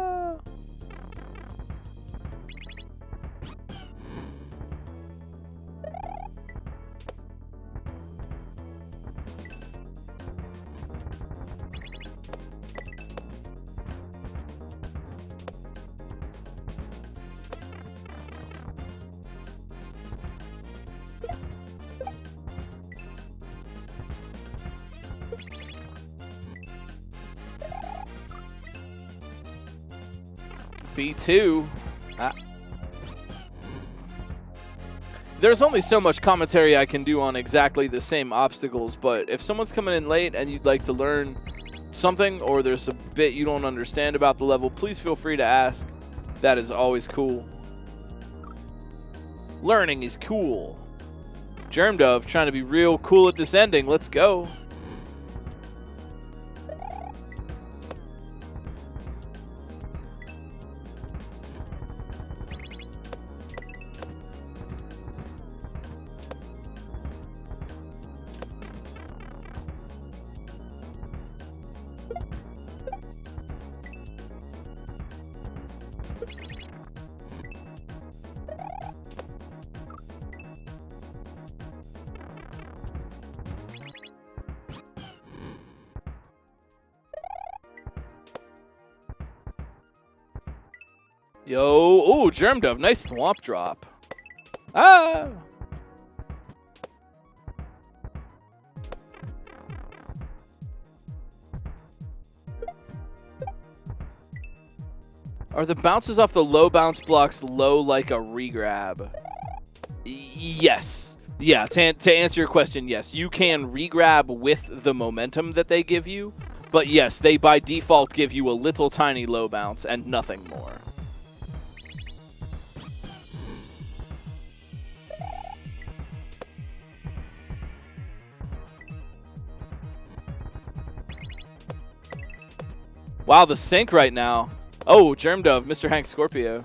B2. There's only so much commentary I can do on exactly the same obstacles, but if someone's coming in late and you'd like to learn something, or there's a bit you don't understand about the level, please feel free to ask. That is always cool. Learning is cool. Germ Dove trying to be real cool at this ending. Let's go. Yo, oh, Germ Dove, nice swamp drop. Ah! Are the bounces off the low bounce blocks low like a regrab? Yes. Yeah, to answer your question, yes. You can regrab with the momentum that they give you, but yes, they by default give you a little tiny low bounce and nothing more. Wow, the sync right now. Oh, Germ Dove, Mr. Hank Scorpio.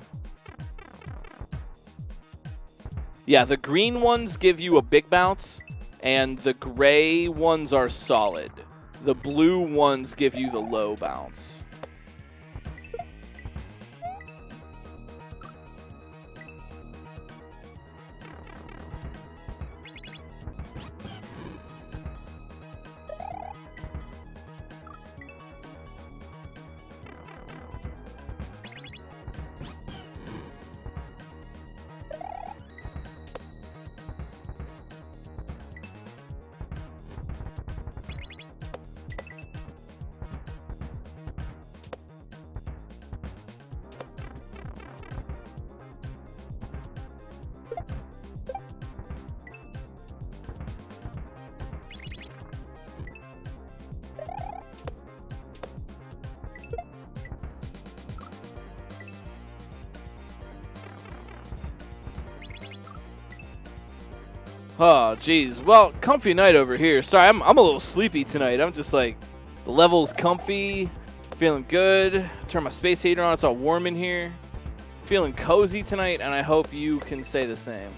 Yeah, the green ones give you a big bounce, and the gray ones are solid. The blue ones give you the low bounce. Oh, geez. Well, comfy night over here. Sorry, I'm a little sleepy tonight. I'm just like, the level's comfy. Feeling good. Turn my space heater on. It's all warm in here. Feeling cozy tonight, and I hope you can say the same.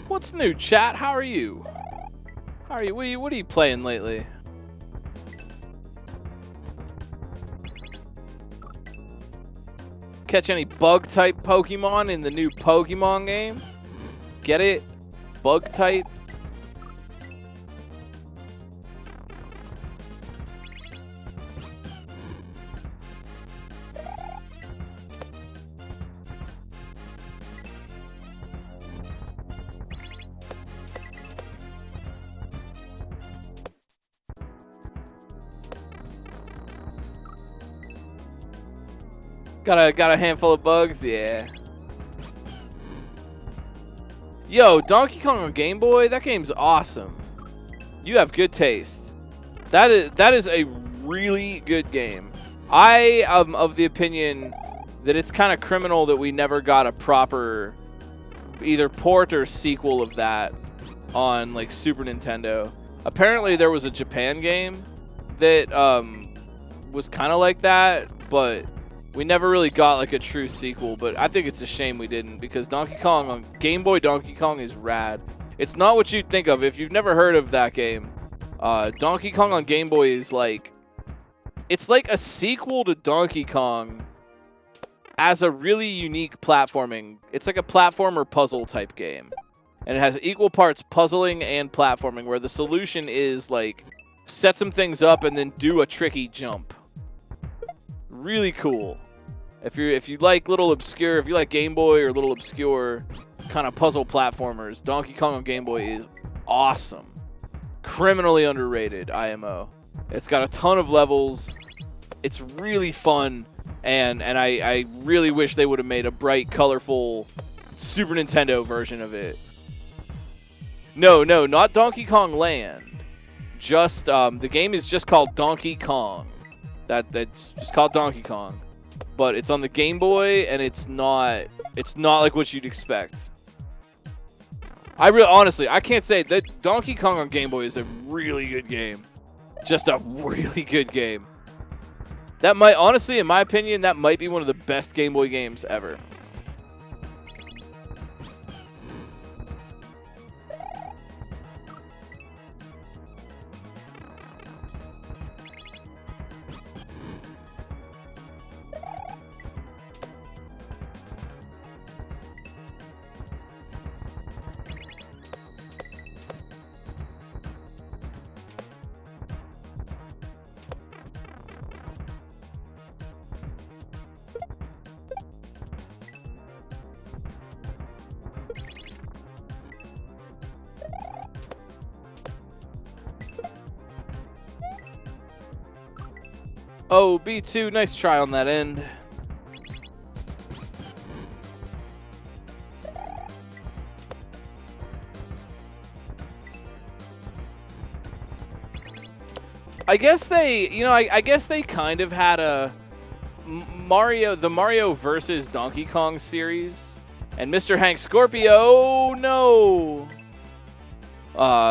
What's new, chat? How are you? How are you? What are you playing lately? Catch any bug type Pokemon in the new Pokemon game? Get it? Bug type? Got a handful of bugs, yeah. Yo, Donkey Kong on Game Boy, that game's awesome. You have good taste. That is a really good game. I am of the opinion that it's kind of criminal that we never got a proper either port or sequel of that on like Super Nintendo. Apparently there was a Japan game that was kind of like that, but we never really got like a true sequel. But I think it's a shame we didn't, because Donkey Kong on Game Boy Donkey Kong is rad. It's not what you'd think of if you've never heard of that game. Donkey Kong on Game Boy is like, it's like a sequel to Donkey Kong as a really unique platforming. It's like a platformer puzzle type game. And it has equal parts puzzling and platforming, where the solution is like set some things up and then do a tricky jump. Really cool. If you like little obscure, if you like Game Boy or little obscure kind of puzzle platformers, Donkey Kong on Game Boy is awesome. Criminally underrated, IMO. It's got a ton of levels. It's really fun, and I really wish they would have made a bright, colorful Super Nintendo version of it. No, not Donkey Kong Land. Just the game is just called Donkey Kong. That's just called Donkey Kong, but it's on the Game Boy, and it's not like what you'd expect. Honestly, I can't say that Donkey Kong on Game Boy is a really good game. Just a really good game. That might, honestly, in my opinion, that might be one of the best Game Boy games ever. Oh, B2, nice try on that end. I guess they, I guess they kind of had a the Mario versus Donkey Kong series, and Mr. Hank Scorpio, no.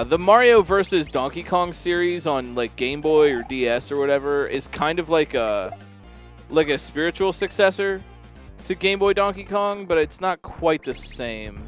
The Mario versus Donkey Kong series on like Game Boy or DS or whatever is kind of like a spiritual successor to Game Boy Donkey Kong, but it's not quite the same.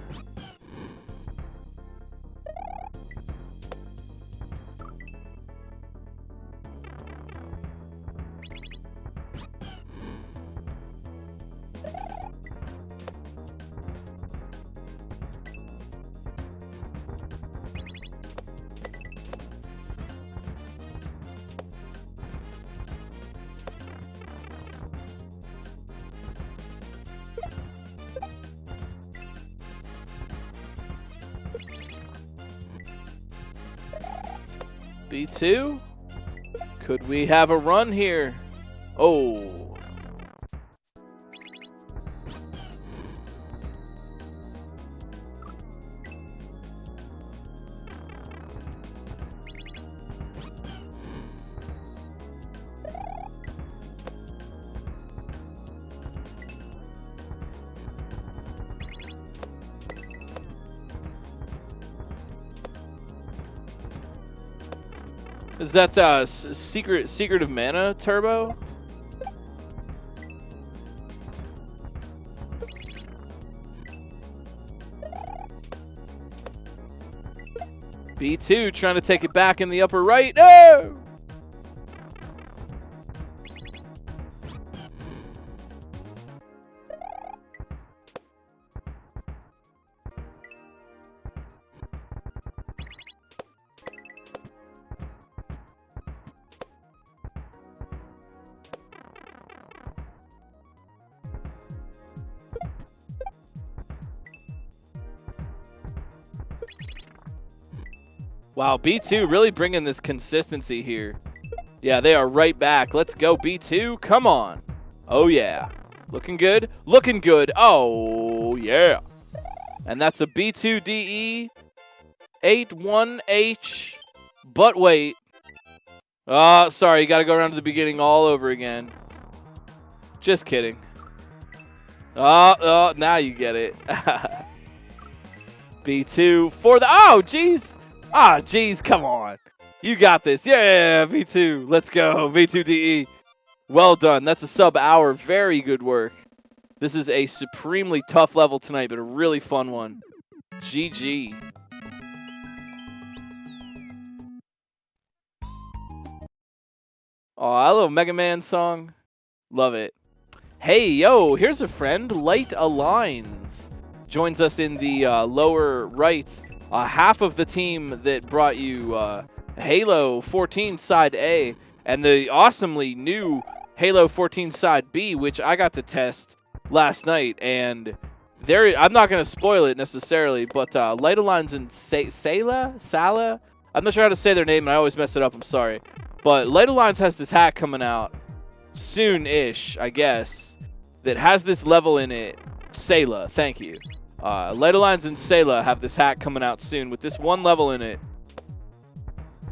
B2? Could we have a run here? Oh. Is that Secret of Mana Turbo? B2 trying to take it back in the upper right. No! Wow, B2 really bringing this consistency here. Yeah, they are right back. Let's go, B2. Come on. Oh, yeah. Looking good. Looking good. Oh, yeah. And that's a B2DE 81H. But wait. Oh, sorry. You got to go around to the beginning all over again. Just kidding. Oh, now you get it. B2 for the... Oh, jeez. Ah, jeez. Come on. You got this. Yeah, B2. Let's go. B2DE. Well done. That's a sub-hour. Very good work. This is a supremely tough level tonight, but a really fun one. GG. Oh, I love Mega Man song. Love it. Hey, yo, here's a friend. Light Aligns joins us in the lower right. Half of the team that brought you Halo 14 Side A and the awesomely new Halo 14 Side B, which I got to test last night. And I'm not going to spoil it necessarily, but Light Aligns and Sala? I'm not sure how to say their name, and I always mess it up. I'm sorry. But Light Aligns has this hat coming out soon-ish, I guess, that has this level in it. Sayla, thank you. Light Aligns and Sayla have this hat coming out soon with this one level in it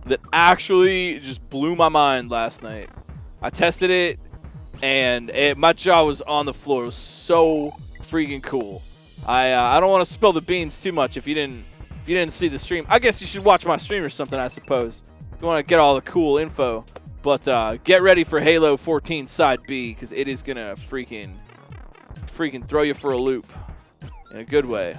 that actually just blew my mind last night. I tested it, and my jaw was on the floor. It was so freaking cool. I don't want to spill the beans too much if you didn't see the stream. I guess you should watch my stream or something, I suppose, if you want to get all the cool info. But get ready for Halo 14 Side B, because it is going to freaking throw you for a loop in a good way.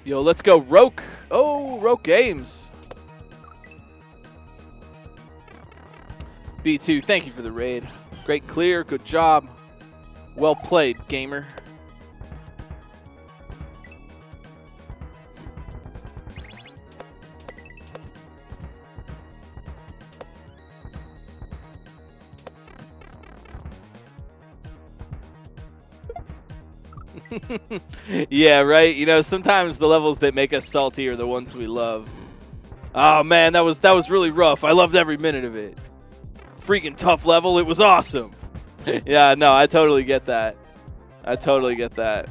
Yo, let's go Roke. Oh, Roke Games. B2, thank you for the raid. Great clear, good job. Well played, gamer. Yeah, right. You know, sometimes the levels that make us salty are the ones we love. Oh man, that was really rough. I loved every minute of it. Freaking tough level. It was awesome. Yeah, no, I totally get that. I totally get that.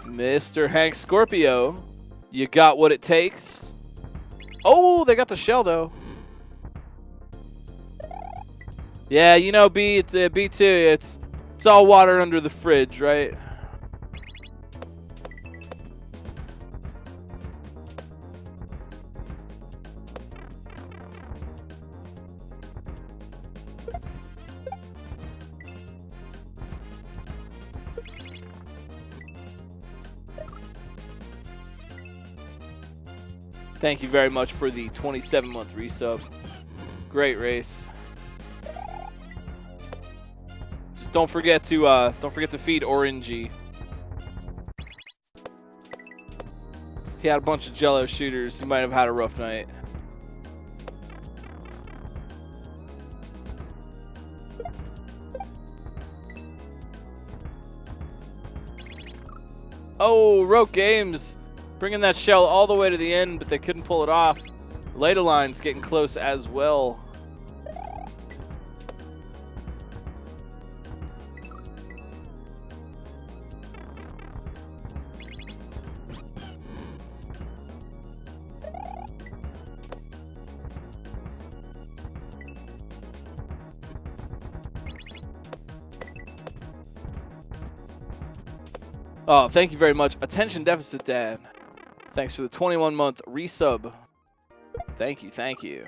Mr. Hank Scorpio, you got what it takes. Oh, they got the shell, though. Yeah, you know, it's B2, it's all water under the fridge, right? Thank you very much for the 27-month resub. Great race. Just don't forget to feed Orangey. He had a bunch of Jello shooters. He might have had a rough night. Oh, Rogue Games bringing that shell all the way to the end, but they couldn't pull it off. Later Line's getting close as well. Oh, thank you very much. Attention Deficit Dad. Thanks for the 21-month resub. Thank you, thank you.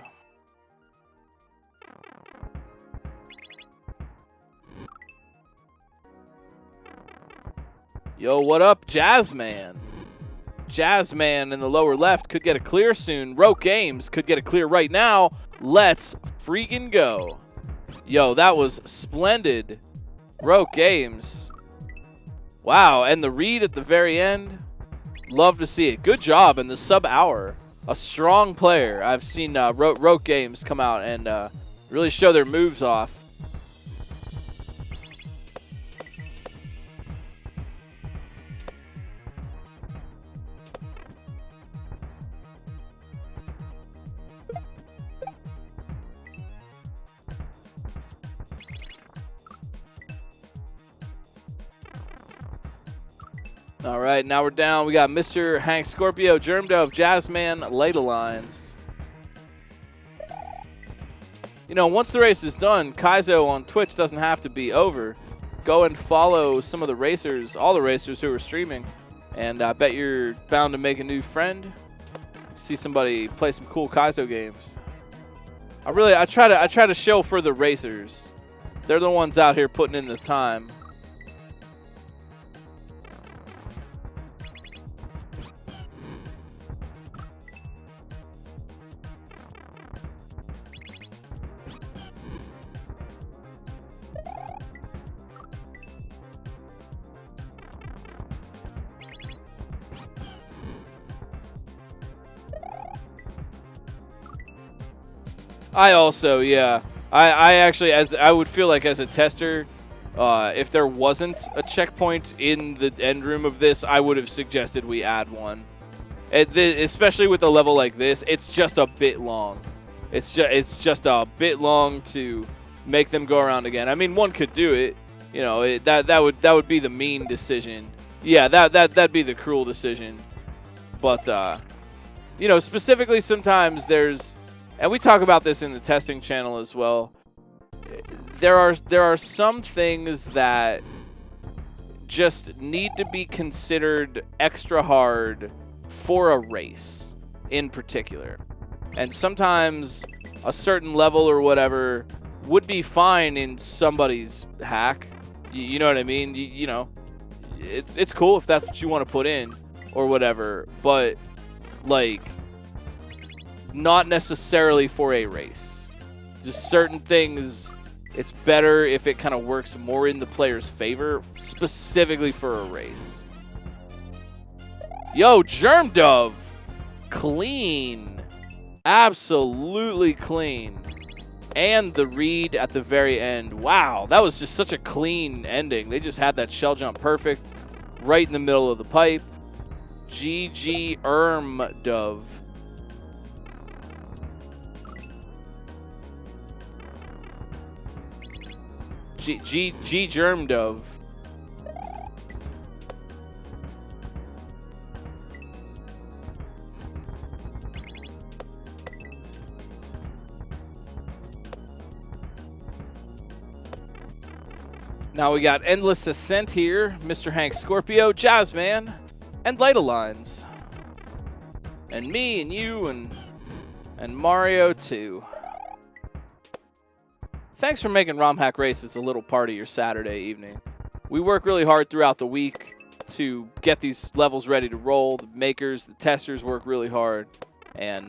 Yo, what up, Jazzman? Jazzman in the lower left could get a clear soon. Rogue Games could get a clear right now. Let's freaking go. Yo, that was splendid. Rogue Games. Wow, and the read at the very end. Love to see it. Good job in the sub-hour. A strong player. I've seen Rogue Games come out and really show their moves off. All right, now we're down. We got Mr. Hank Scorpio, Germ Dove, Jazzman, Leda Lines. You know, once the race is done, Kaizo on Twitch doesn't have to be over. Go and follow some of the racers, all the racers who are streaming, and I bet you're bound to make a new friend. See somebody play some cool Kaizo games. I try to show for the racers. They're the ones out here putting in the time. I also, yeah. I actually, as I would feel like as a tester, if there wasn't a checkpoint in the end room of this, I would have suggested we add one. Especially with a level like this, it's just a bit long. It's just a bit long to make them go around again. I mean, one could do it. You know, that would be the mean decision. Yeah, that'd be the cruel decision. But you know, specifically sometimes there's, and we talk about this in the testing channel as well. There are some things that just need to be considered extra hard for a race in particular. And sometimes a certain level or whatever would be fine in somebody's hack. You know what I mean? You know, it's cool if that's what you want to put in or whatever, but like not necessarily for a race. Just certain things, it's better if it kind of works more in the player's favor, specifically for a race. Yo, Germ Dove. Clean. Absolutely clean. And the read at the very end. Wow, that was just such a clean ending. They just had that shell jump perfect right in the middle of the pipe. GG Dove. G Germ Dove. Now we got Endless Ascent here, Mr. Hank Scorpio, Jazzman, and Leda Lines. And me and you and Mario too. Thanks for making Romhack races a little part of your Saturday evening. We work really hard throughout the week to get these levels ready to roll. The makers, the testers work really hard. And,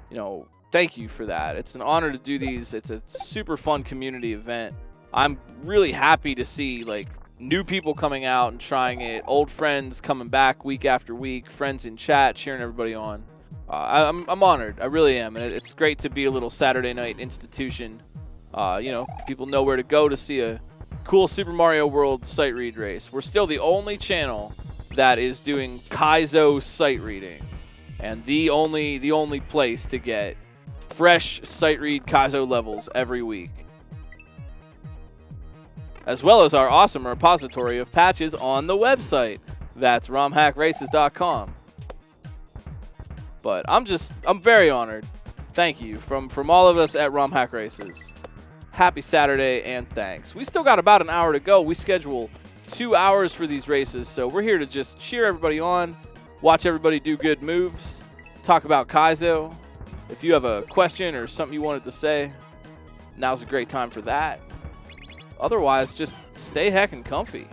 you know, thank you for that. It's an honor to do these. It's a super fun community event. I'm really happy to see, like, new people coming out and trying it, old friends coming back week after week, friends in chat cheering everybody on. I'm honored. I really am. And it's great to be a little Saturday night institution. You know, people know where to go to see a cool Super Mario World sight read race. We're still the only channel that is doing Kaizo sight reading, and the only place to get fresh sight read Kaizo levels every week, as well as our awesome repository of patches on the website. That's romhackraces.com. But I'm very honored. Thank you from all of us at Romhack Races. Happy Saturday and thanks. We still got about an hour to go. We schedule 2 hours for these races, so we're here to just cheer everybody on, watch everybody do good moves, talk about Kaizo. If you have a question or something you wanted to say, now's a great time for that. Otherwise, just stay heckin' comfy.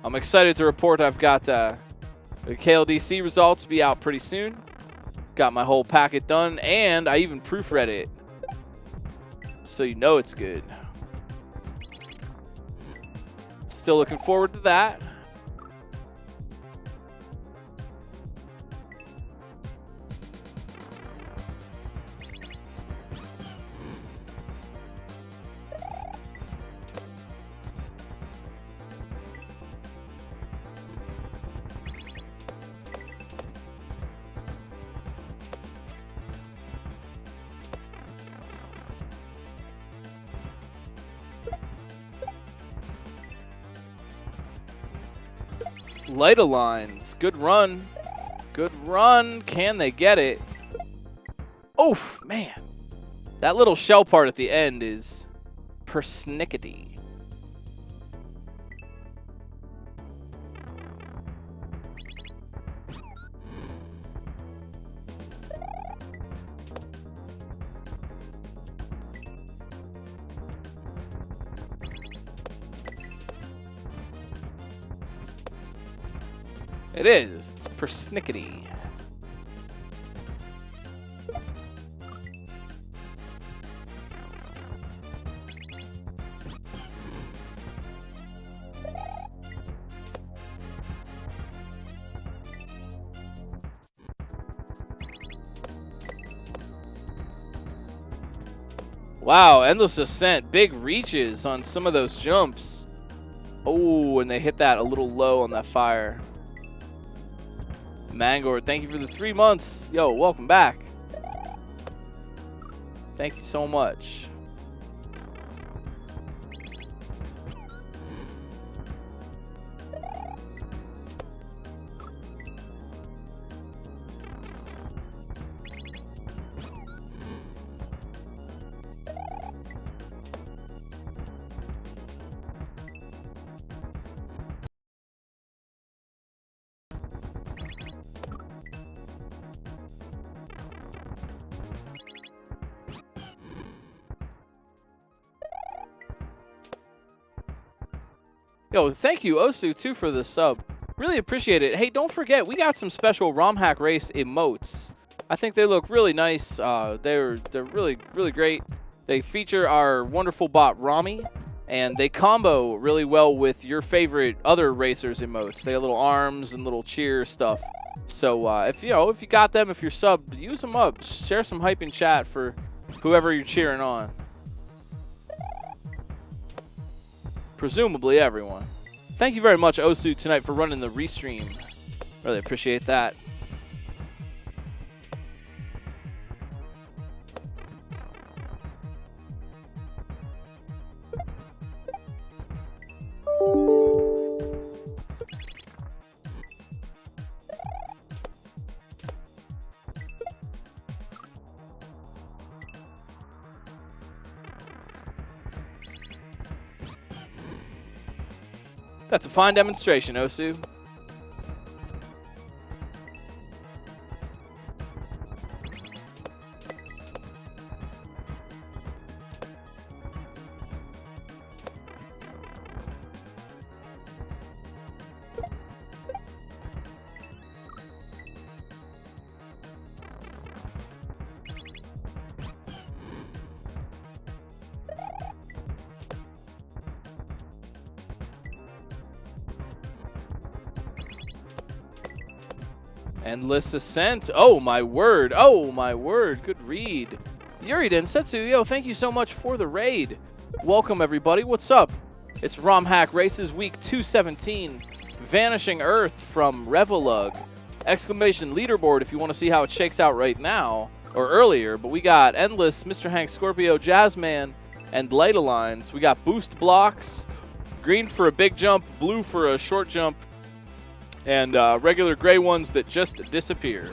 I'm excited to report I've got the KLDC results be out pretty soon. Got my whole packet done, and I even proofread it, so you know it's good. Still looking forward to that. Light lines. Good run. Good run. Can they get it? Oof, man. That little shell part at the end is persnickety. It is. It's persnickety. Wow, endless ascent. Big reaches on some of those jumps. Oh, and they hit that a little low on that fire. Mangor, thank you for the 3 months. Yo, welcome back. Thank you so much. Yo, thank you, Osu, too, for the sub. Really appreciate it. Hey, don't forget, we got some special Romhack Race emotes. I think they look really nice. They're really great. They feature our wonderful bot Rami, and they combo really well with your favorite other racers emotes. They have little arms and little cheer stuff. So if you got them, if you're sub, use them up. Share some hype in chat for whoever you're cheering on. Presumably everyone. Thank you very much, Osu, tonight for running the restream. Really appreciate that. That's a fine demonstration, Osu. Endless Ascent. Oh, my word. Oh, my word. Good read. Yuri Densetsu, yo, thank you so much for the raid. Welcome, everybody. What's up? It's Romhack Races Week 217. Vanishing Earth from revolug. Exclamation leaderboard if you want to see how it shakes out right now, or earlier. But we got Endless, Mr. Hank Scorpio, Jazzman, and Light Lines. We got boost blocks. Green for a big jump, blue for a short jump, and regular gray ones that just disappear.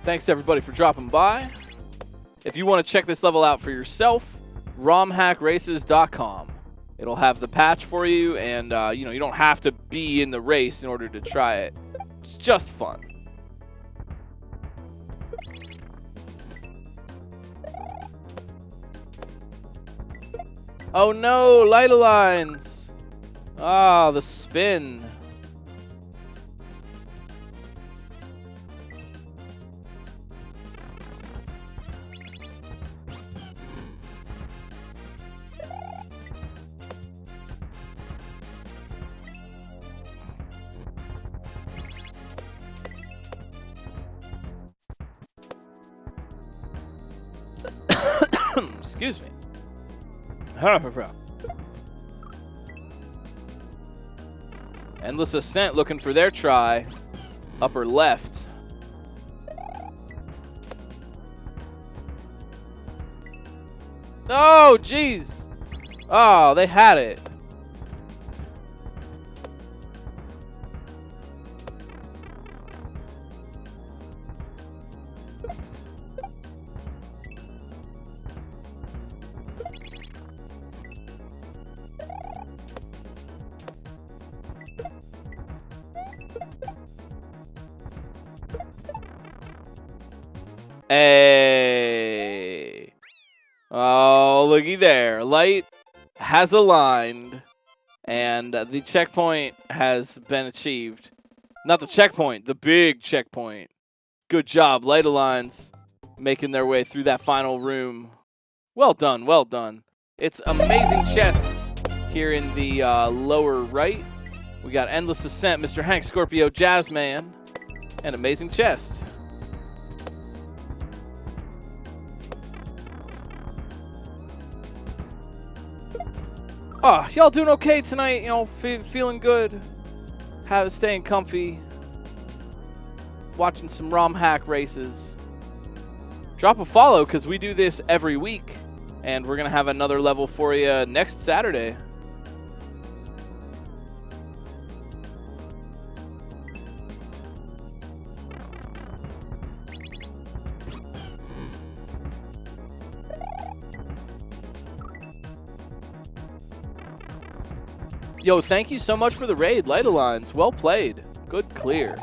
Thanks everybody for dropping by. If you want to check this level out for yourself, romhackraces.com. It'll have the patch for you, and you don't have to be in the race in order to try it. It's just fun. Oh no, Light Lines. Ah, the spin. Excuse me. Endless Ascent looking for their try. Upper left. Oh, jeez. Oh, they had it. Hey. Oh, looky there. Light has aligned, and the checkpoint has been achieved. Not the checkpoint, the big checkpoint. Good job, Light Aligns, making their way through that final room. Well done, well done. It's amazing chests here in the lower right. We got Endless Ascent, Mr. Hank Scorpio, Jazzman, and amazing chests. Oh, y'all doing okay tonight? Feeling good, staying comfy, watching some Romhack races. Drop a follow because we do this every week, and we're gonna have another level for you next Saturday. Yo, thank you so much for the raid, Light Lines. Well played. Good clear.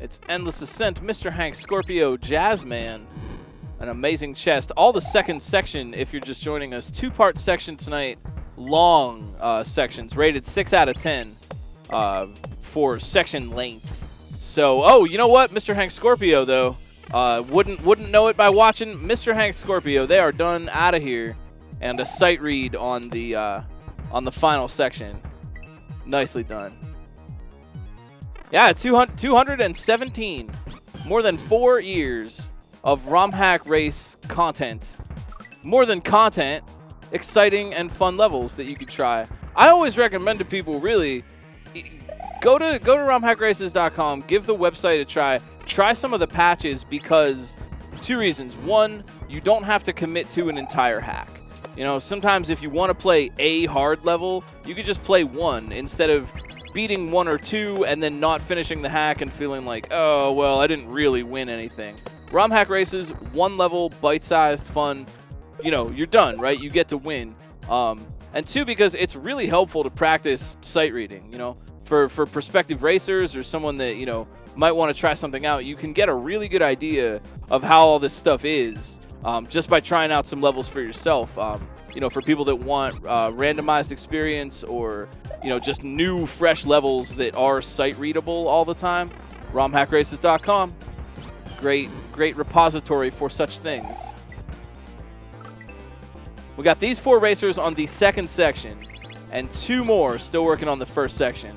It's Endless Ascent, Mr. Hank Scorpio, Jazzman. An amazing chest. All the second section, if you're just joining us. Two-part section tonight. Long sections, rated 6 out of 10 for section length. So, oh, you know what? Mr. Hank Scorpio, though, wouldn't know it by watching Mr. Hank Scorpio. They are done out of here. And a sight read on the final section. Nicely done. Yeah, 217. More than 4 years of Romhack race content. More than content, exciting and fun levels that you could try. I always recommend to people, really, go to romhackraces.com, give the website a try. Try some of the patches because 2 reasons. 1, you don't have to commit to an entire hack. Sometimes if you want to play a hard level, you could just play 1 instead of beating 1 or 2 and then not finishing the hack and feeling like, oh, well, I didn't really win anything. Romhack races, 1 level, bite-sized, fun. You're done, right? You get to win. And 2, because it's really helpful to practice sight reading, for prospective racers or someone that, might want to try something out. You can get a really good idea of how all this stuff is just by trying out some levels for yourself. You know, for people that want randomized experience or, you know, just new, fresh levels that are site readable all the time, romhackraces.com. Great repository for such things. We got these 4 racers on the second section, and 2 more still working on the first section.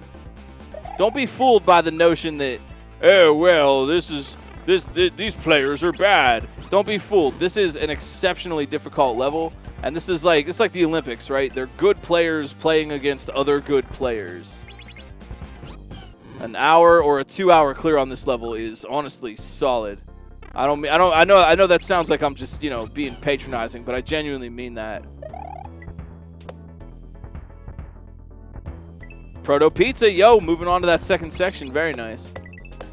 Don't be fooled by the notion that, oh well, these players are bad. Don't be fooled. This is an exceptionally difficult level, and it's like the Olympics, right? They're good players playing against other good players. An hour or a 2-hour clear on this level is honestly solid. I know that sounds like I'm just, you know, being patronizing, but I genuinely mean that. Proto Pizza, yo, moving on to that second section. Very nice.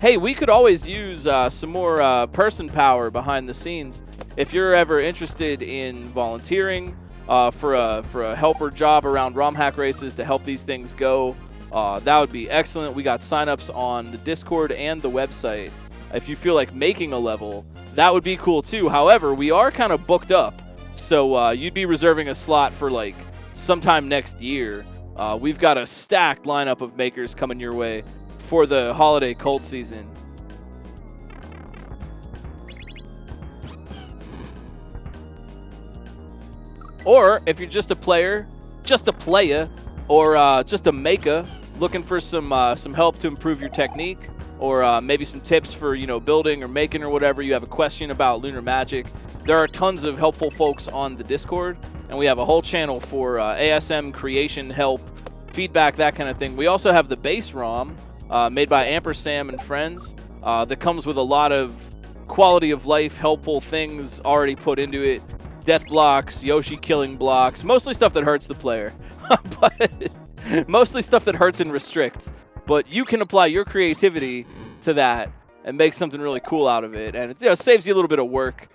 Hey, we could always use some more person power behind the scenes. If you're ever interested in volunteering for a helper job around Romhack races to help these things go, that would be excellent. We got signups on the Discord and the website. If you feel like making a level, that would be cool too. However, we are kind of booked up, so you'd be reserving a slot for like sometime next year. We've got a stacked lineup of makers coming your way for the holiday cold season. Or if you're just a player, or just a maker looking for some help to improve your technique, or maybe some tips for, you know, building or making or whatever, you have a question about lunar magic, there are tons of helpful folks on the Discord, and we have a whole channel for ASM creation help, feedback, that kind of thing. We also have the base ROM made by Ampersam and friends that comes with a lot of quality of life helpful things already put into it. Death blocks, Yoshi killing blocks, mostly stuff that hurts the player, but mostly stuff that hurts and restricts. But you can apply your creativity to that and make something really cool out of it. And it, you know, saves you a little bit of work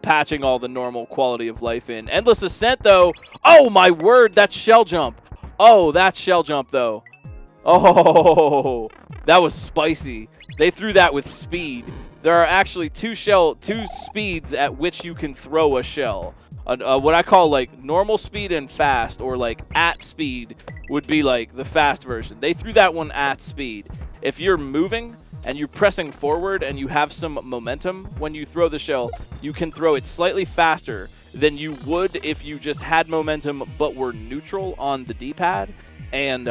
patching all the normal quality of life in. Endless Ascent, though. Oh, my word, that shell jump. Oh, that shell jump, though. Oh, that was spicy. They threw that with speed. There are actually two speeds at which you can throw a shell. What I call like normal speed and fast, or like at speed would be like the fast version. They threw that one at speed. If you're moving and you're pressing forward and you have some momentum when you throw the shell, you can throw it slightly faster than you would if you just had momentum but were neutral on the D-pad. And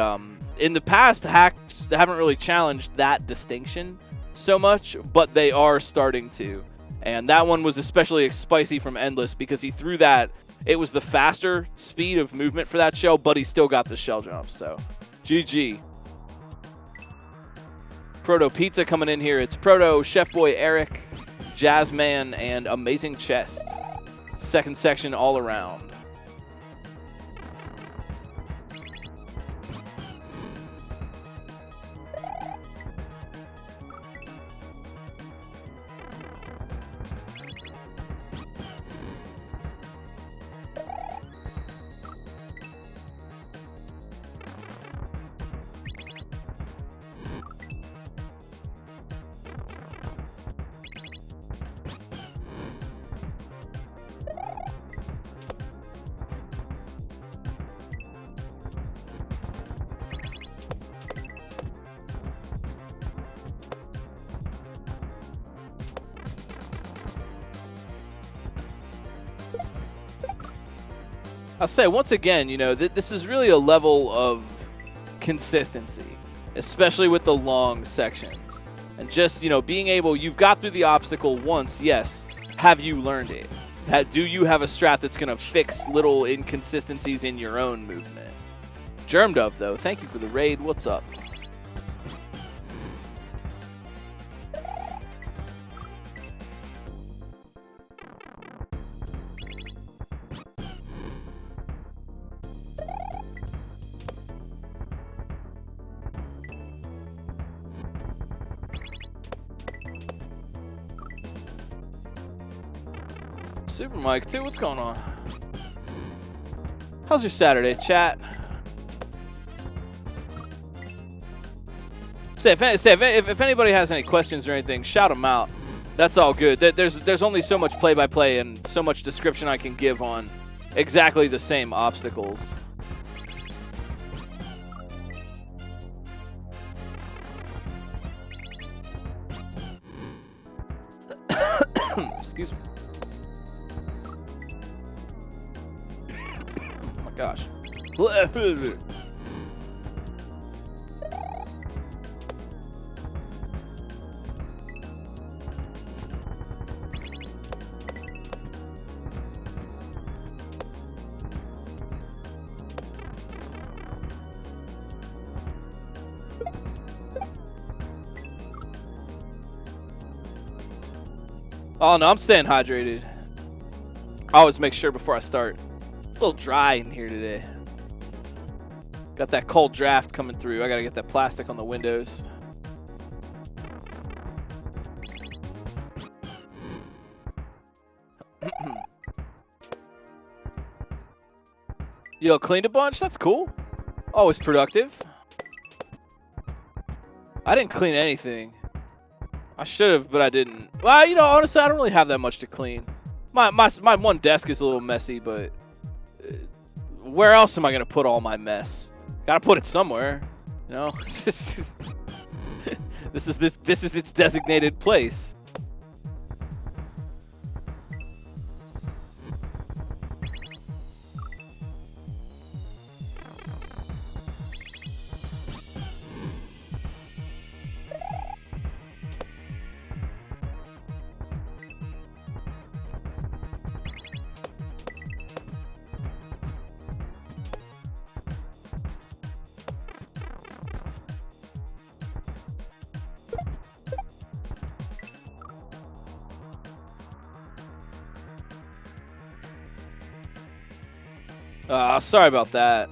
in the past, hacks haven't really challenged that distinction so much, but they are starting to. And that one was especially spicy from Endless because he threw that. It was the faster speed of movement for that shell, but he still got the shell jump. So, GG. Proto Pizza coming in here. It's Proto, Chef Boy Eric, Jazzman, and Amazing Chest. Second section all around. I'll say once again, you know, this is really a level of consistency, especially with the long sections. And just, you know, being able, you've got through the obstacle once, yes. Have you learned it? Do you have a strat that's going to fix little inconsistencies in your own movement? Germdove, though, thank you for the raid. What's up? Super Mike, too. What's going on? How's your Saturday, chat? Say if anybody has any questions or anything, shout them out. That's all good. There's only so much play-by-play and so much description I can give on exactly the same obstacles. Excuse me. Oh my gosh. Oh no, I'm staying hydrated. I always make sure before I start. It's a little dry in here today. Got that cold draft coming through. I gotta get that plastic on the windows. Yo, cleaned a bunch? That's cool. Always productive. I didn't clean anything. I should have, but I didn't. Well, you know, honestly, I don't really have that much to clean. My one desk is a little messy, but where else am I gonna put all my mess? Gotta put it somewhere, you know. This is its designated place. Sorry about that.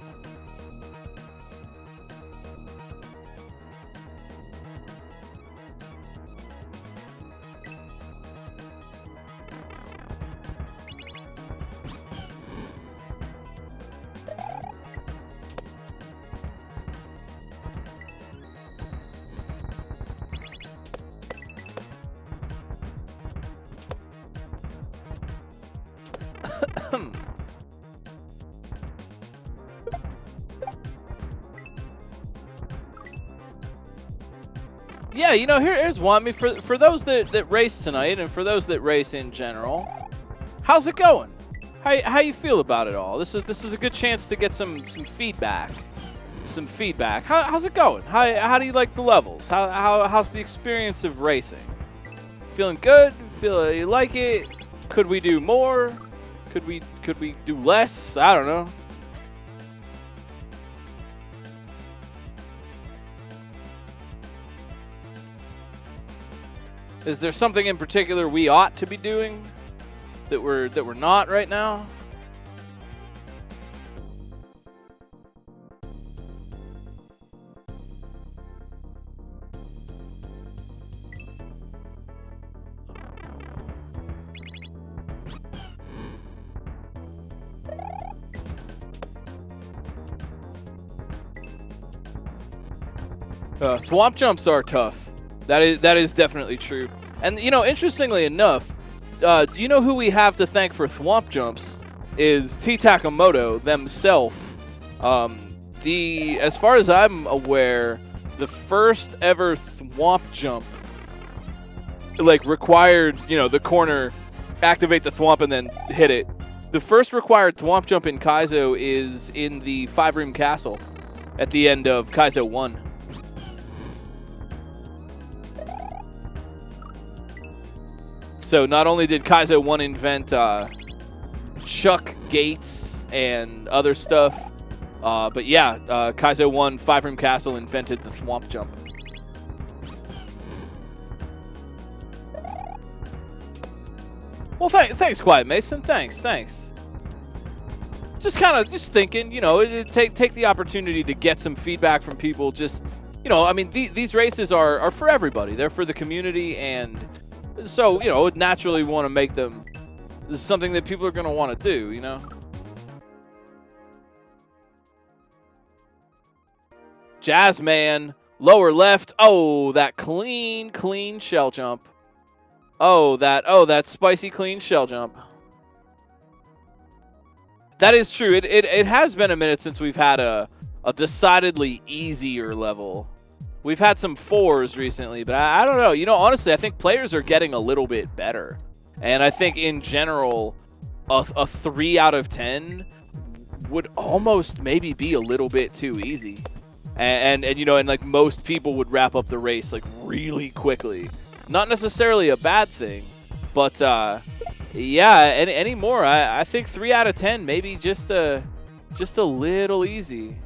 Yeah, you know, here's one. I mean, for those that race tonight and for those that race in general, how's it going? How you feel about it all? This is a good chance to get some feedback. Some feedback. How's it going? How do you like the levels? How's the experience of racing? Feeling good? Feel you like it? Could we do more? Could we do less? I don't know. Is there something in particular we ought to be doing that we're not right now? Thwomp jumps are tough. That is definitely true. And you know, interestingly enough, do you know who we have to thank for thwomp jumps? Is T Takamoto themselves. As far as I'm aware, the first ever thwomp jump like required, you know, the corner, activate the thwomp and then hit it. The first required thwomp jump in Kaizo is in the 5-room castle at the end of Kaizo 1. So not only did Kaizo 1 invent chuck gates and other stuff, but yeah, Kaizo 1 5-room castle invented the thwomp jump. Well, thanks, Quiet Mason. Thanks. Just thinking, you know, take the opportunity to get some feedback from people. Just, you know, I mean, these races are for everybody. They're for the community, and so, you know, naturally want to make them something that people are going to want to do, you know? Jazzman, lower left. Oh, that clean shell jump. Oh, that spicy clean shell jump. That is true. It has been a minute since we've had a decidedly easier level. We've had some 4s recently, but I don't know. You know, honestly, I think players are getting a little bit better. And I think in general, a 3 out of 10 would almost maybe be a little bit too easy. And you know, and like most people would wrap up the race like really quickly. Not necessarily a bad thing, but yeah, anymore. I think 3 out of 10 maybe just a little easy.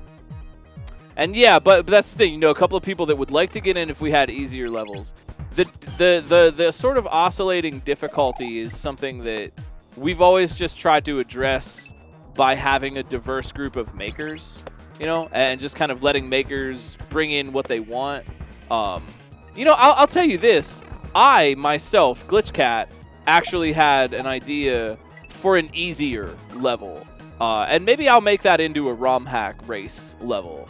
And yeah, but that's the thing. You know, a couple of people that would like to get in if we had easier levels. The sort of oscillating difficulty is something that we've always just tried to address by having a diverse group of makers, you know, and just kind of letting makers bring in what they want. You know, I'll tell you this. I, myself, GlitchCat, actually had an idea for an easier level. And maybe I'll make that into a Romhack race level.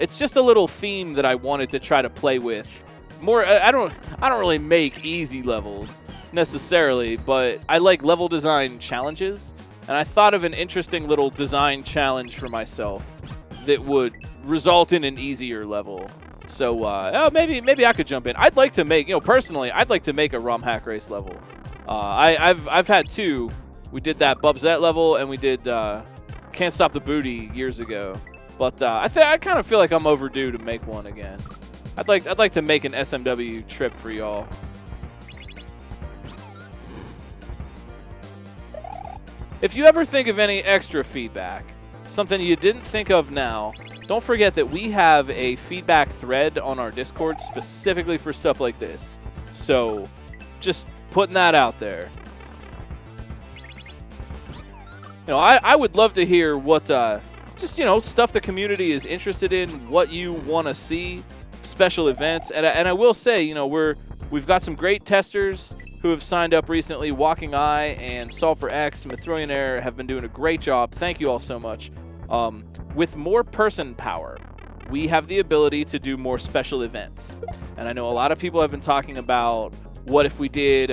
It's just a little theme that I wanted to try to play with. More, I don't really make easy levels necessarily, but I like level design challenges, and I thought of an interesting little design challenge for myself that would result in an easier level. So maybe I could jump in. I'd like to make, you know, personally, I'd like to make a Romhack race level. I've had 2. We did that Bubsette level, and we did Can't Stop the Booty years ago. But I kind of feel like I'm overdue to make one again. I'd like to make an SMW trip for y'all. If you ever think of any extra feedback, something you didn't think of now, don't forget that we have a feedback thread on our Discord specifically for stuff like this. So just putting that out there. You know, I would love to hear what just, you know, stuff the community is interested in, what you want to see, special events. And I will say, you know, we've got some great testers who have signed up recently. Walking Eye and Solve for X, Mithrillionaire have been doing a great job. Thank you all so much. With more person power, we have the ability to do more special events. And I know a lot of people have been talking about what if we did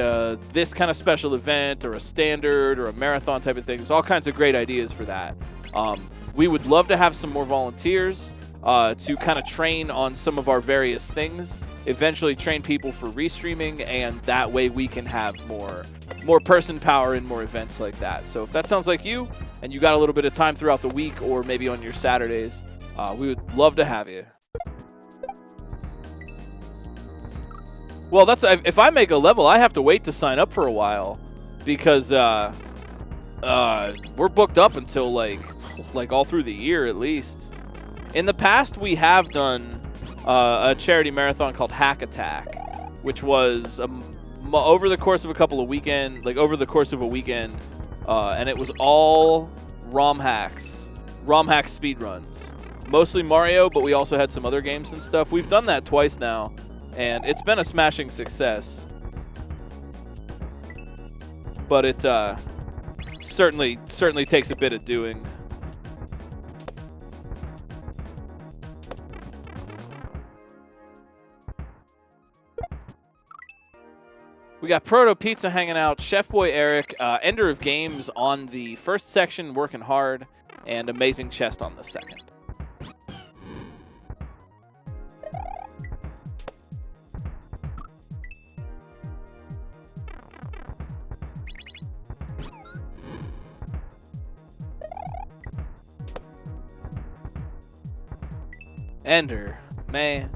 this kind of special event or a standard or a marathon type of thing. There's all kinds of great ideas for that. We would love to have some more volunteers to kind of train on some of our various things, eventually train people for restreaming, and that way we can have more person power and more events like that. So if that sounds like you, and you got a little bit of time throughout the week or maybe on your Saturdays, we would love to have you. Well, that's if I make a level, I have to wait to sign up for a while because we're booked up until like all through the year at least. In the past, we have done a charity marathon called Hack Attack, which was over the course of a couple of weekends, like over the course of a weekend, and it was all Romhack speedruns. Mostly Mario, but we also had some other games and stuff. We've done that twice now, and it's been a smashing success. But it certainly takes a bit of doing. We got Proto Pizza hanging out, Chef Boy Eric, Ender of Games on the first section, working hard, and Amazing Chest on the second. Ender, man.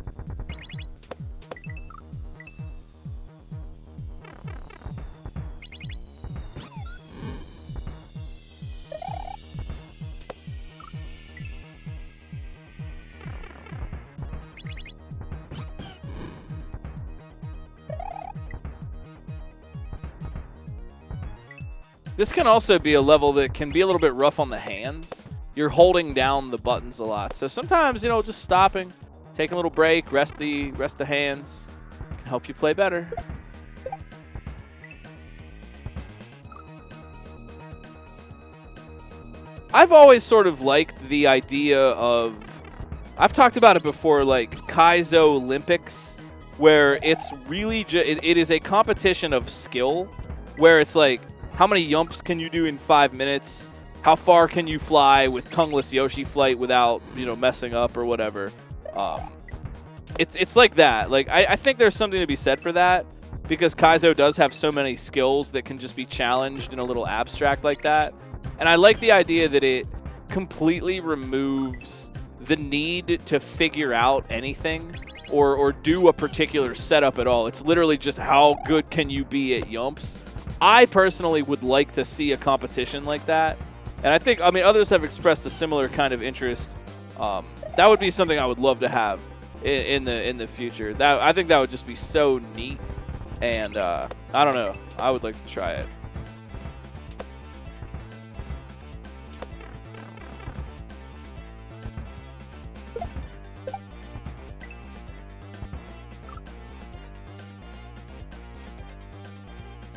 This can also be a level that can be a little bit rough on the hands. You're holding down the buttons a lot. So sometimes, you know, just stopping, taking a little break, rest the hands can help you play better. I've always sort of liked the idea of, I've talked about it before, like Kaizo Olympics where it's really it is a competition of skill, where it's like, how many yumps can you do in 5 minutes? How far can you fly with tongueless Yoshi flight without, you know, messing up or whatever? It's like that. Like I think there's something to be said for that, because Kaizo does have so many skills that can just be challenged in a little abstract like that. And I like the idea that it completely removes the need to figure out anything or do a particular setup at all. It's literally just how good can you be at yumps. I personally would like to see a competition like that. And I think, I mean, others have expressed a similar kind of interest. That would be something I would love to have in the future. I think that would just be so neat. And I don't know. I would like to try it.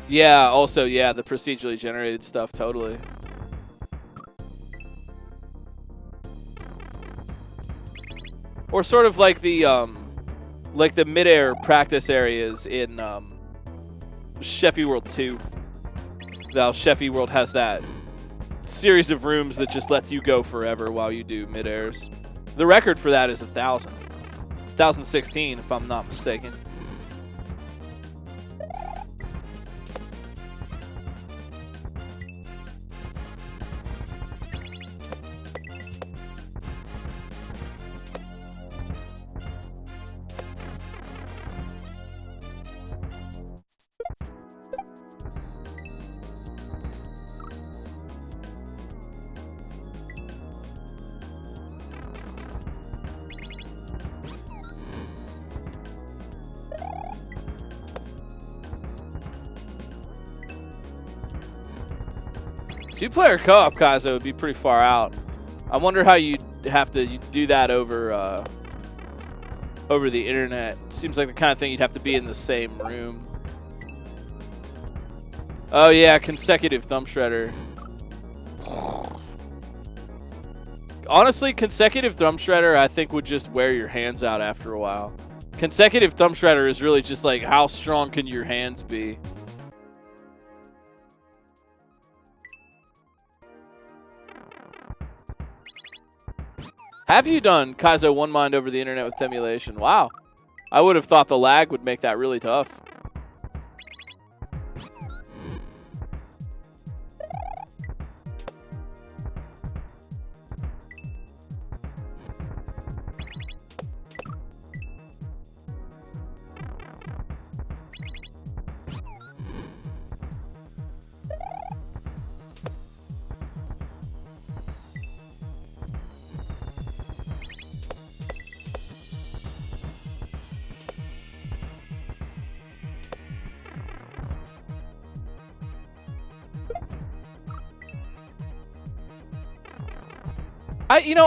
Yeah, also, yeah, the procedurally generated stuff, totally. Or sort of like the midair practice areas in Sheffy World 2. Now, Sheffy World has that series of rooms that just lets you go forever while you do midairs. The record for that is 1,000. 1,016, if I'm not mistaken. Two-player co-op Kaizo would be pretty far out. I wonder how you'd have to do that over over the internet. Seems like the kind of thing you'd have to be in the same room. Oh yeah, consecutive thumb shredder. Honestly, consecutive thumb shredder I think would just wear your hands out after a while. Consecutive thumb shredder is really just like, how strong can your hands be? Have you done Kaizo One Mind over the internet with emulation? Wow. I would have thought the lag would make that really tough.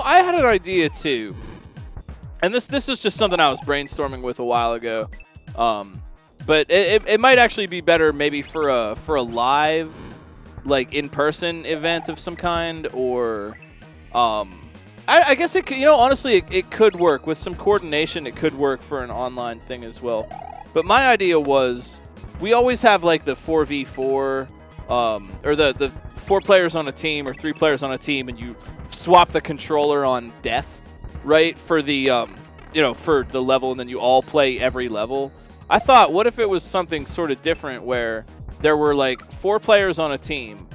I had an idea too, and this is just something I was brainstorming with a while ago. But it might actually be better maybe for a live, like in-person event of some kind, or I guess it could, honestly it could work with some coordination. It could work for an online thing as well. But my idea was, we always have like the 4v4, or the 4 players on a team or 3 players on a team, and you swap the controller on death, right, for the for the level, and then you all play every level. I thought, what if it was something sort of different, where there were like 4 players on a team,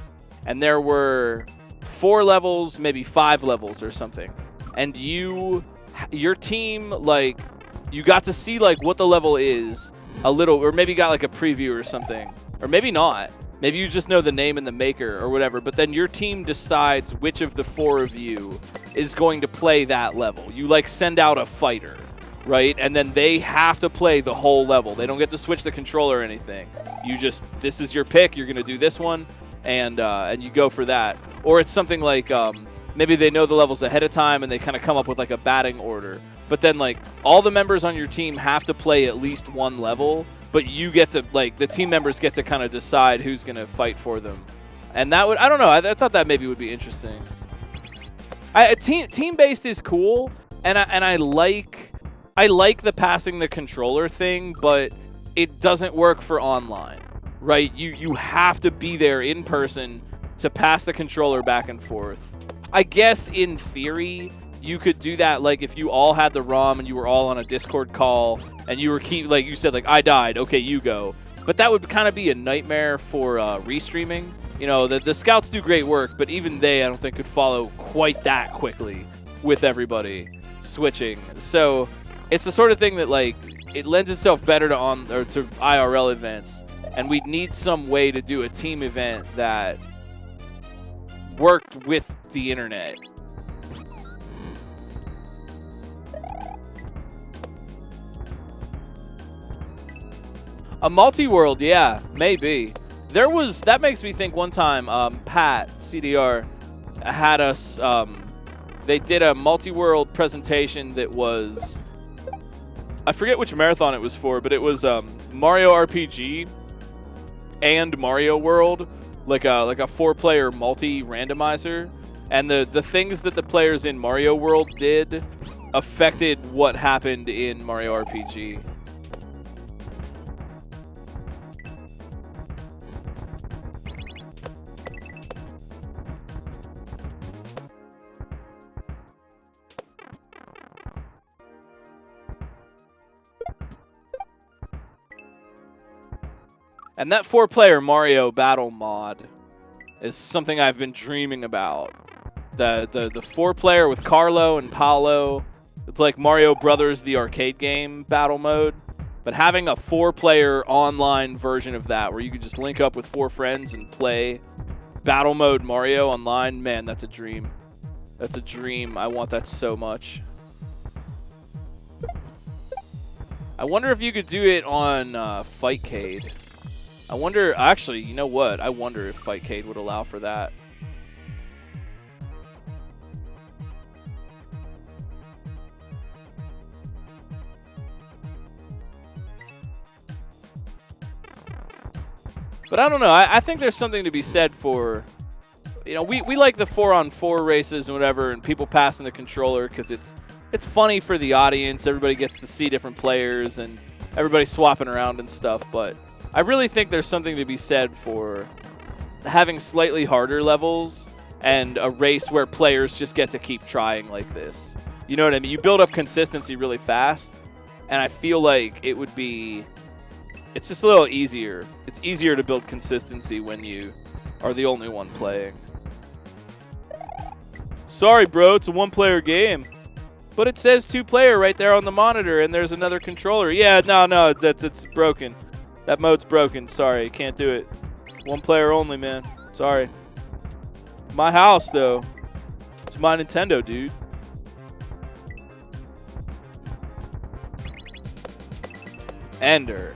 and there were 4 levels, maybe 5 levels or something, and your team, like, you got to see like what the level is a little, or maybe got like a preview or something, or maybe not. Maybe you just know the name and the maker or whatever, but then your team decides which of the 4 of you is going to play that level. You like send out a fighter, right? And then they have to play the whole level. They don't get to switch the controller or anything. You just, this is your pick. You're going to do this one, and you go for that. Or it's something like maybe they know the levels ahead of time and they kind of come up with like a batting order. But then like all the members on your team have to play at least 1 level, but you get to, like, the team members get to kind of decide who's going to fight for them. And that would, I don't know, I thought that maybe would be interesting. Team-based is cool, and I like I like the passing the controller thing, but it doesn't work for online, right? You have to be there in person to pass the controller back and forth. I guess in theory, you could do that, like if you all had the ROM and you were all on a Discord call and you were like you said, like, I died, okay, you go. But that would kind of be a nightmare for restreaming. You know, the scouts do great work, but even they, I don't think, could follow quite that quickly with everybody switching. So it's the sort of thing that, like, it lends itself better to to IRL events, and we'd need some way to do a team event that worked with the internet. A multi-world, yeah, maybe. That makes me think one time, Pat, CDR, had us, they did a multi-world presentation that was, I forget which marathon it was for, but it was Mario RPG and Mario World, like a 4-player multi-randomizer. And the things that the players in Mario World did affected what happened in Mario RPG. And that 4-player Mario battle mod is something I've been dreaming about. The 4-player with Carlo and Paolo. It's like Mario Brothers, the arcade game battle mode. But having a 4-player online version of that where you could just link up with 4 friends and play battle mode Mario online, man, that's a dream. That's a dream. I want that so much. I wonder if you could do it on Fightcade. I wonder, actually, you know what? I wonder if Fightcade would allow for that. But I don't know. I think there's something to be said for, you know, we like the 4-on-4 races and whatever, and people passing the controller because it's funny for the audience. Everybody gets to see different players and everybody swapping around and stuff, but I really think there's something to be said for having slightly harder levels and a race where players just get to keep trying like this. You know what I mean? You build up consistency really fast, and I feel like it would be... It's just a little easier. It's easier to build consistency when you are the only one playing. Sorry, bro. It's a 1-player game. But it says 2-player right there on the monitor, and there's another controller. Yeah, no, that's broken. That mode's broken. Sorry, can't do it. 1-player only, man. Sorry. My house, though. It's my Nintendo, dude. Ender.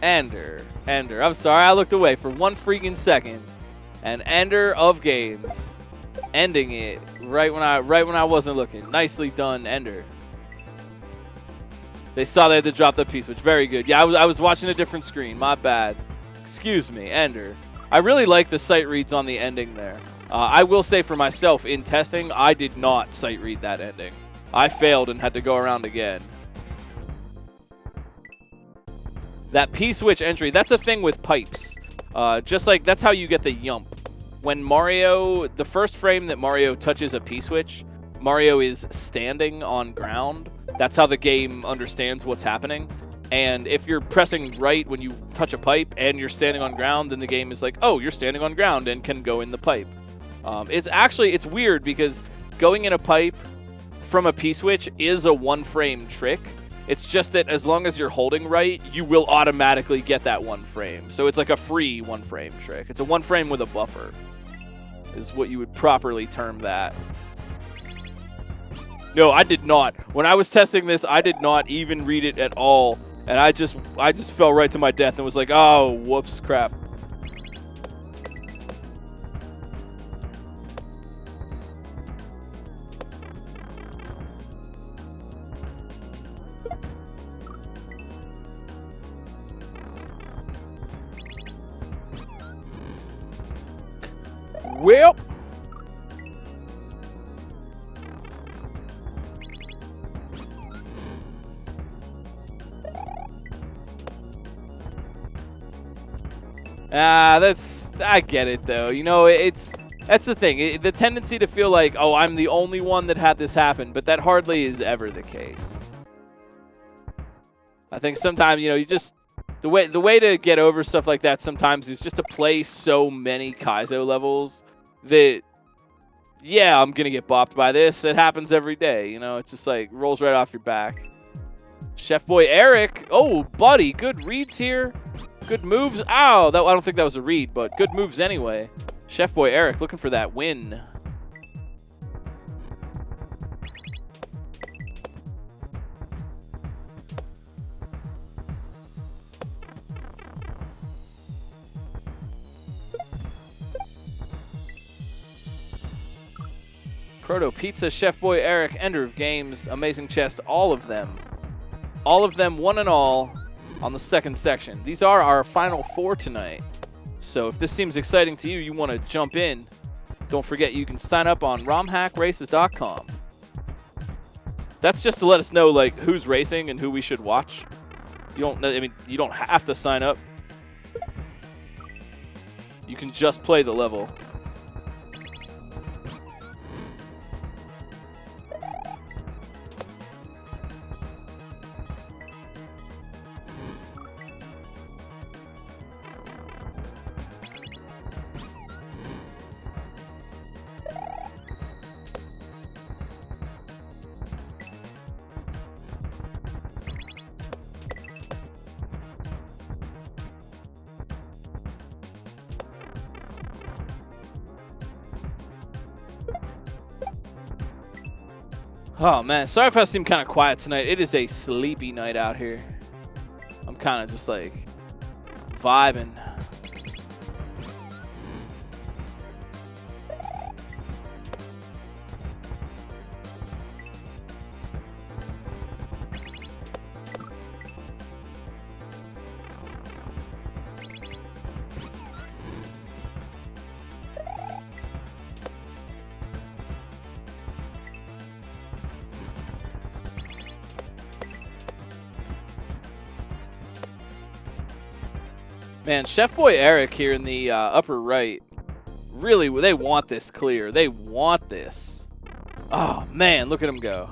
I'm sorry, I looked away for one freaking second. And Ender of games. Ending it right when I wasn't looking. Nicely done, Ender. They saw they had to drop the P-switch. Very good. Yeah, I was watching a different screen. My bad. Excuse me, Ender. I really like the sight reads on the ending there. I will say for myself, in testing, I did not sight read that ending. I failed and had to go around again. That P-switch entry, that's a thing with pipes. Just like, that's how you get the yump. When Mario, the first frame that Mario touches a P-switch, Mario is standing on ground. That's how the game understands what's happening. And if you're pressing right when you touch a pipe and you're standing on ground, then the game is like, oh, you're standing on ground and can go in the pipe. It's weird because going in a pipe from a P-switch is a 1-frame trick. It's just that as long as you're holding right, you will automatically get that 1 frame. So it's like a free 1-frame trick. It's a 1 frame with a buffer, is what you would properly term that. No, I did not. When I was testing this, I did not even read it at all. And I just fell right to my death and was like, oh, whoops, crap. Well, I get it though. You know, that's the thing. The tendency to feel like, oh, I'm the only one that had this happen, but that hardly is ever the case. I think sometimes, you know, you just the way to get over stuff like that sometimes is just to play so many Kaizo levels that, yeah, I'm gonna get bopped by this. It happens every day. You know, it's just like rolls right off your back. Chef Boy Eric, oh buddy, good reads here, good moves. Ow, I don't think that was a read, but good moves anyway. Chef Boy Eric looking for that win. Proto Pizza, Chef Boy Eric, Ender of Games, Amazing Chest, all of them. All of them, one and all, on the second section. These are our final 4 tonight. So if this seems exciting to you, you want to jump in, don't forget you can sign up on romhackraces.com. That's just to let us know like who's racing and who we should watch. You don't have to sign up. You can just play the level. Oh, man. Sorry if I seem kind of quiet tonight. It is a sleepy night out here. I'm kind of just, like, vibing. Man, Chef Boy Eric here in the upper right, really, they want this clear. They want this. Oh, man, look at him go.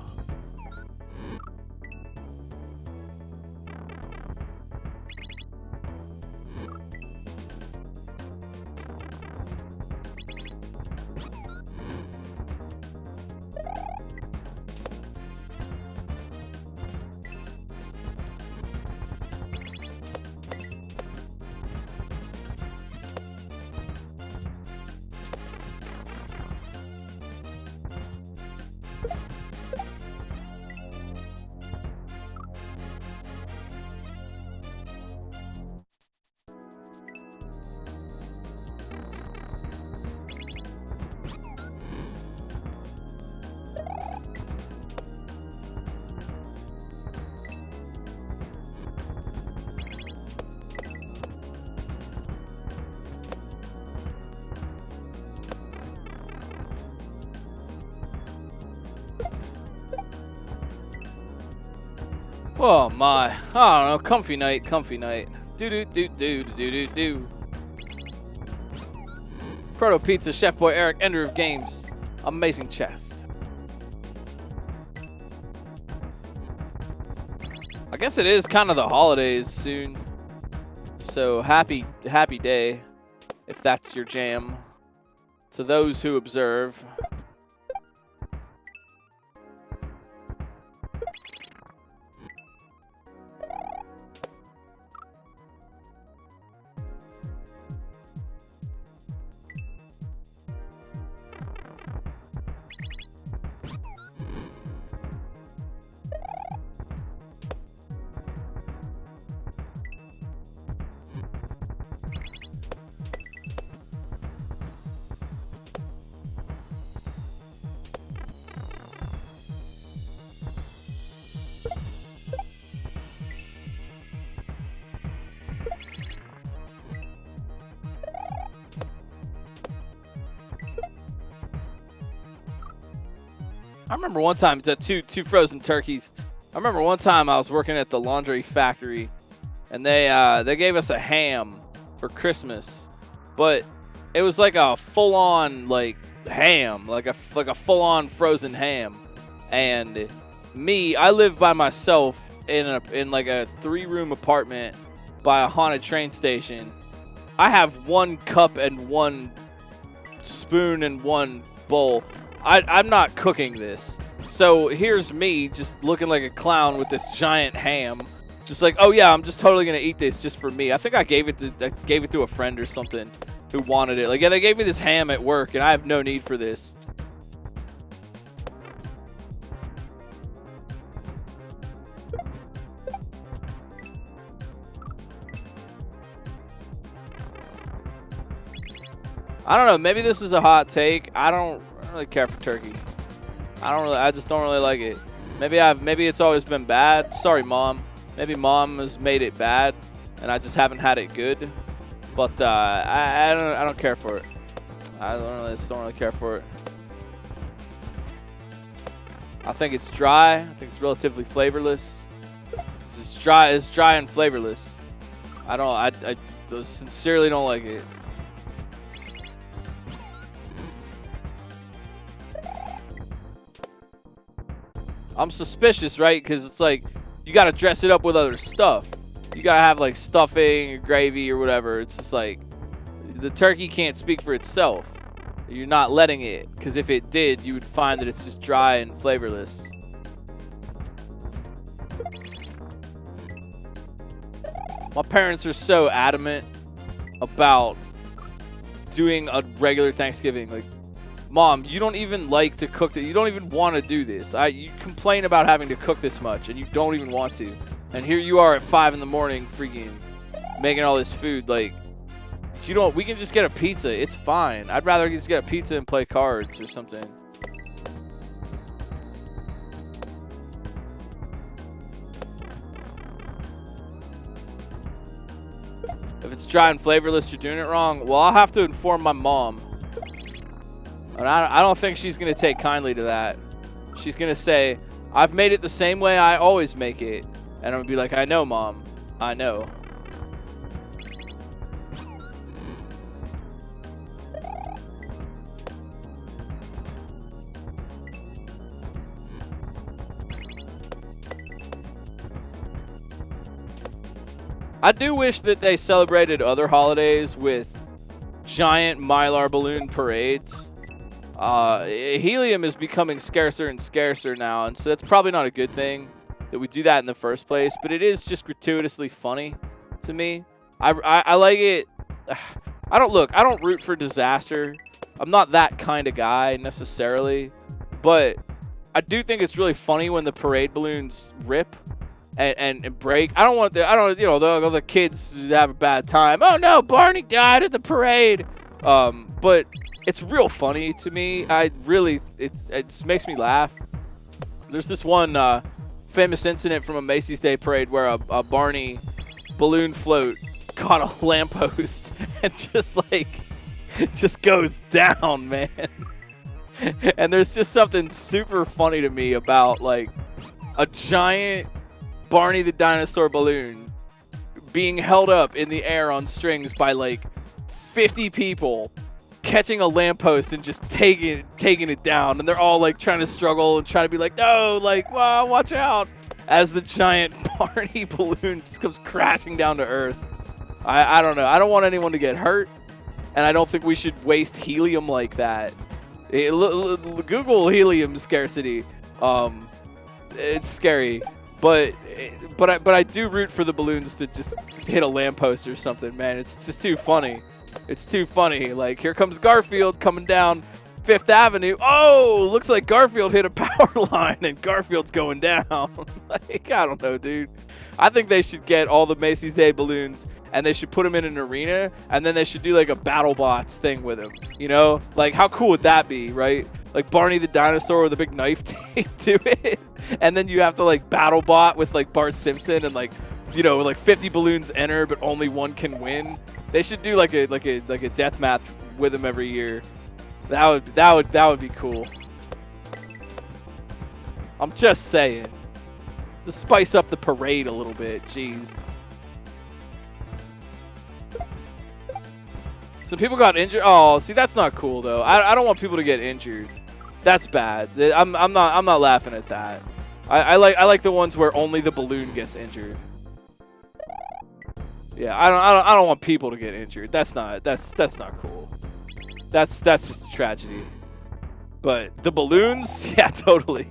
Oh my, I don't know, comfy night, comfy night. Do. Proto Pizza, Chef Boy Eric, Ender of Games, Amazing Chest. I guess it is kind of the holidays soon, so happy day, if that's your jam. To those who observe. I remember one time, two frozen turkeys. I remember one time I was working at the laundry factory, and they gave us a ham for Christmas, but it was like a full-on like ham, like a full-on frozen ham. And I live by myself in like a 3-room apartment by a haunted train station. I have 1 cup and 1 spoon and 1 bowl. I'm not cooking this. So here's me just looking like a clown with this giant ham. Just like, oh yeah, I'm just totally gonna eat this just for me. I think I gave it to a friend or something who wanted it. Like, yeah, they gave me this ham at work, and I have no need for this. I don't know. Maybe this is a hot take. I don't really care for turkey. I just don't really like it. Maybe it's always been bad. Sorry, Mom. Maybe Mom has made it bad, and I just haven't had it good. But I don't care for it. I just don't really care for it. I think it's dry. I think it's relatively flavorless. It's dry and flavorless. I sincerely don't like it. I'm suspicious, right? Because it's like you got to dress it up with other stuff. You got to have like stuffing or gravy or whatever. It's just like the turkey can't speak for itself. You're not letting it, because if it did, you would find that it's just dry and flavorless. My parents are so adamant about doing a regular Thanksgiving. Like, Mom, you don't even like to cook it. You don't even want to do this. You complain about having to cook this much, and you don't even want to. And here you are at 5 in the morning, freaking making all this food. Like, we can just get a pizza. It's fine. I'd rather just get a pizza and play cards or something. If it's dry and flavorless, you're doing it wrong. Well, I'll have to inform my mom. And I don't think she's going to take kindly to that. She's going to say, I've made it the same way I always make it. And I'm going to be like, I know, Mom. I know. I do wish that they celebrated other holidays with giant Mylar balloon parades. Helium is becoming scarcer and scarcer now, and so that's probably not a good thing that we do that in the first place, but it is just gratuitously funny to me. I like it. I don't root for disaster. I'm not that kind of guy necessarily, but I do think it's really funny when the parade balloons rip and break. I don't want the kids to have a bad time. Oh no, Barney died at the parade. But it's real funny to me. It just makes me laugh. There's this one famous incident from a Macy's Day Parade where a Barney balloon float caught a lamppost and just goes down, man. And there's just something super funny to me about like a giant Barney the dinosaur balloon being held up in the air on strings by like 50 people, catching a lamppost and just taking it down, and they're all like trying to struggle and trying to be like, no, like, wow, watch out, as the giant Barney balloon just comes crashing down to earth. I don't know. I don't want anyone to get hurt, and I don't think we should waste helium like that. Google helium scarcity. It's scary, but I do root for the balloons to just hit a lamppost or something, man. It's just too funny. It's too funny. Like, here comes Garfield coming down Fifth Avenue. Oh, looks like Garfield hit a power line and Garfield's going down. Like, I don't know, dude. I think they should get all the Macy's Day balloons and they should put them in an arena, and then they should do like a BattleBots thing with them. You know, like how cool would that be, right? Like Barney the dinosaur with a big knife taped to it, and then you have to like BattleBot with like Bart Simpson, and like, you know, like 50 balloons enter, but only one can win. They should do like a death match with them every year. That would be cool. I'm just saying, to spice up the parade a little bit. Jeez. Some people got injured. Oh, see, that's not cool though. I don't want people to get injured. That's bad. I'm not laughing at that. I like the ones where only the balloon gets injured. Yeah, I don't want people to get injured. That's not cool. That's just a tragedy. But the balloons, yeah, totally.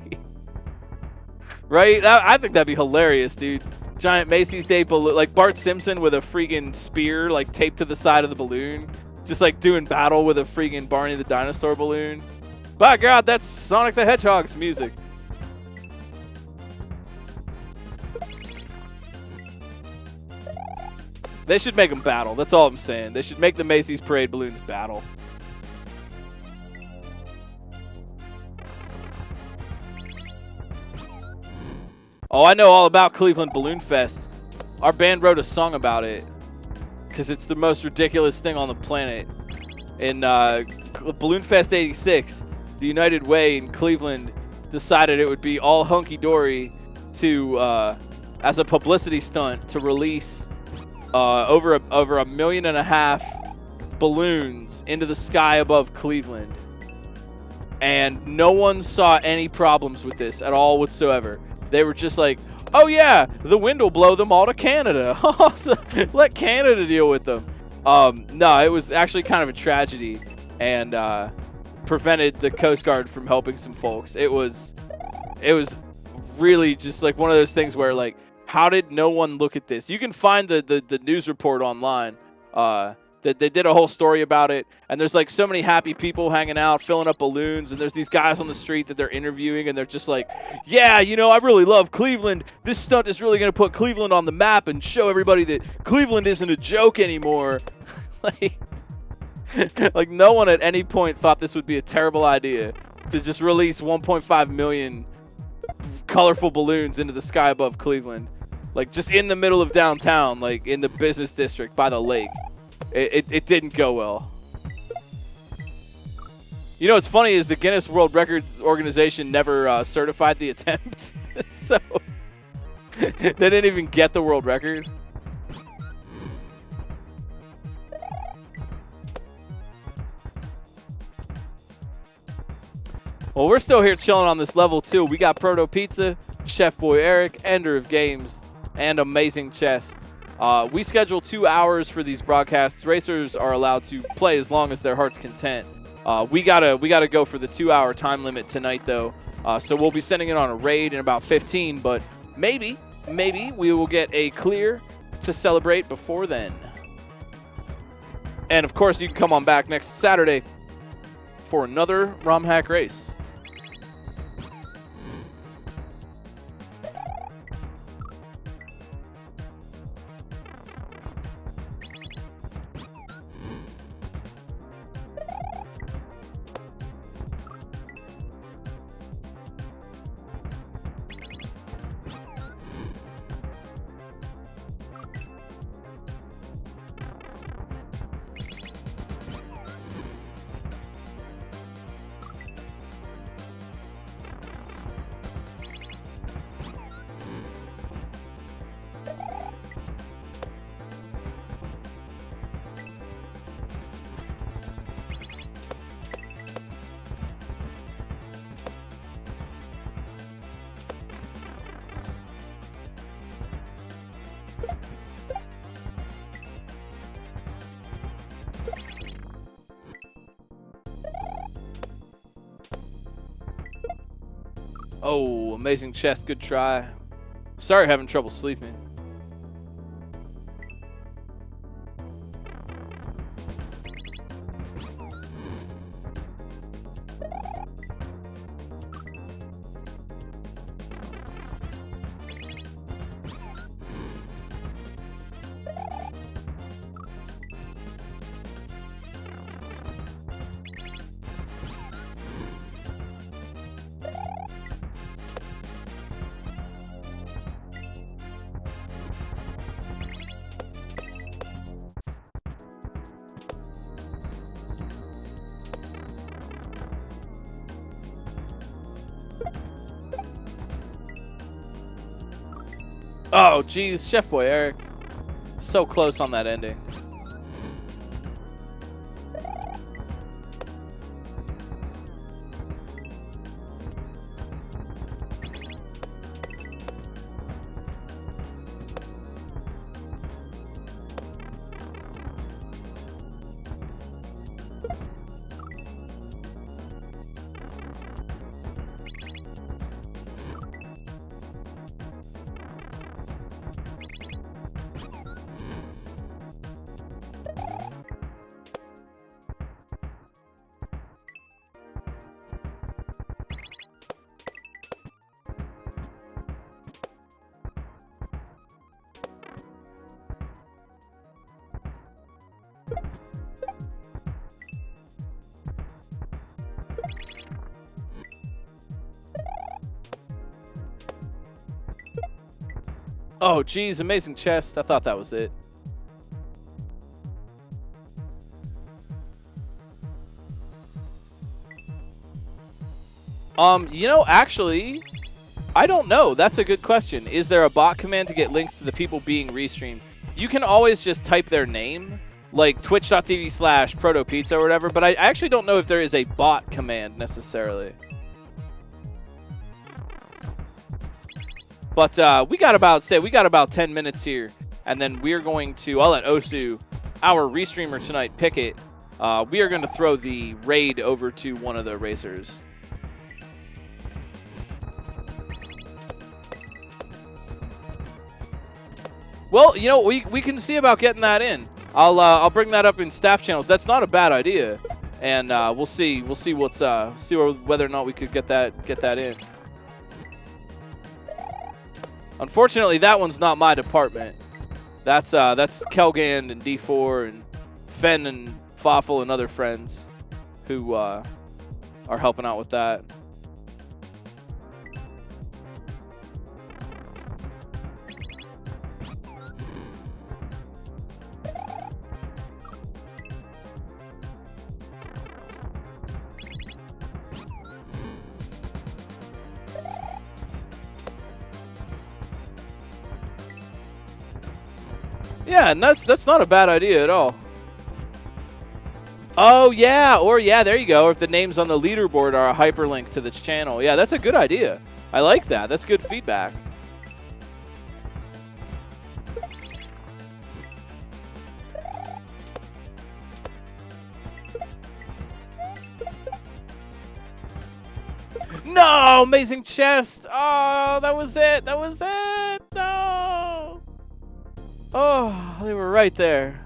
Right? I think that'd be hilarious, dude. Giant Macy's Day balloon, like Bart Simpson with a freaking spear like taped to the side of the balloon, just like doing battle with a freaking Barney the Dinosaur balloon. By God, that's Sonic the Hedgehog's music. They should make them battle. That's all I'm saying. They should make the Macy's Parade balloons battle. Oh, I know all about Cleveland Balloon Fest. Our band wrote a song about it because it's the most ridiculous thing on the planet. In Balloon Fest 86, the United Way in Cleveland decided it would be all hunky-dory to, as a publicity stunt, to release over 1.5 million balloons into the sky above Cleveland. And no one saw any problems with this at all whatsoever. They were just like, oh yeah, the wind will blow them all to Canada. So let Canada deal with them. No, it was actually kind of a tragedy and prevented the Coast Guard from helping some folks. It was really just like one of those things where like, how did no one look at this? You can find the news report online. That they did a whole story about it, and there's like so many happy people hanging out, filling up balloons, and there's these guys on the street that they're interviewing, and they're just like, yeah, you know, I really love Cleveland. This stunt is really going to put Cleveland on the map and show everybody that Cleveland isn't a joke anymore. like no one at any point thought this would be a terrible idea to just release 1.5 million colorful balloons into the sky above Cleveland, like just in the middle of downtown, like in the business district by the lake. It didn't go well. You know what's funny is the Guinness World Records organization never certified the attempt. So they didn't even get the world record. Well, we're still here chilling on this level too. We got Proto Pizza, Chef Boy Eric, Ender of Games, and Amazing Chest. We schedule 2 hours for these broadcasts. Racers are allowed to play as long as their heart's content. We gotta go for the 2-hour time limit tonight, though. So we'll be sending it on a raid in about 15, but maybe we will get a clear to celebrate before then. And of course, you can come on back next Saturday for another Romhack race. Oh, Amazing Chest, good try. Sorry, having trouble sleeping. Oh, geez, Chef Boy Eric. So close on that ending. Oh, geez, amazing chest. I thought that was it. Actually, I don't know. That's a good question. Is there a bot command to get links to the people being restreamed? You can always just type their name, like twitch.tv/protopizza or whatever, but I actually don't know if there is a bot command necessarily. But we got about 10 minutes here, and then we're going to, I'll let Osu, our restreamer tonight, pick it. We are going to throw the raid over to one of the racers. Well, we can see about getting that in. I'll bring that up in staff channels. That's not a bad idea, and we'll see whether or not we could get that in. Unfortunately, that one's not my department. That's Kelgand and D4 and Fen and Fawful and other friends who are helping out with that. Yeah, and that's not a bad idea at all. Oh, yeah, or yeah, there you go. Or if the names on the leaderboard are a hyperlink to the channel. Yeah, that's a good idea. I like that. That's good feedback. No, amazing chest. Oh, that was it. That was it. No. Oh, they were right there.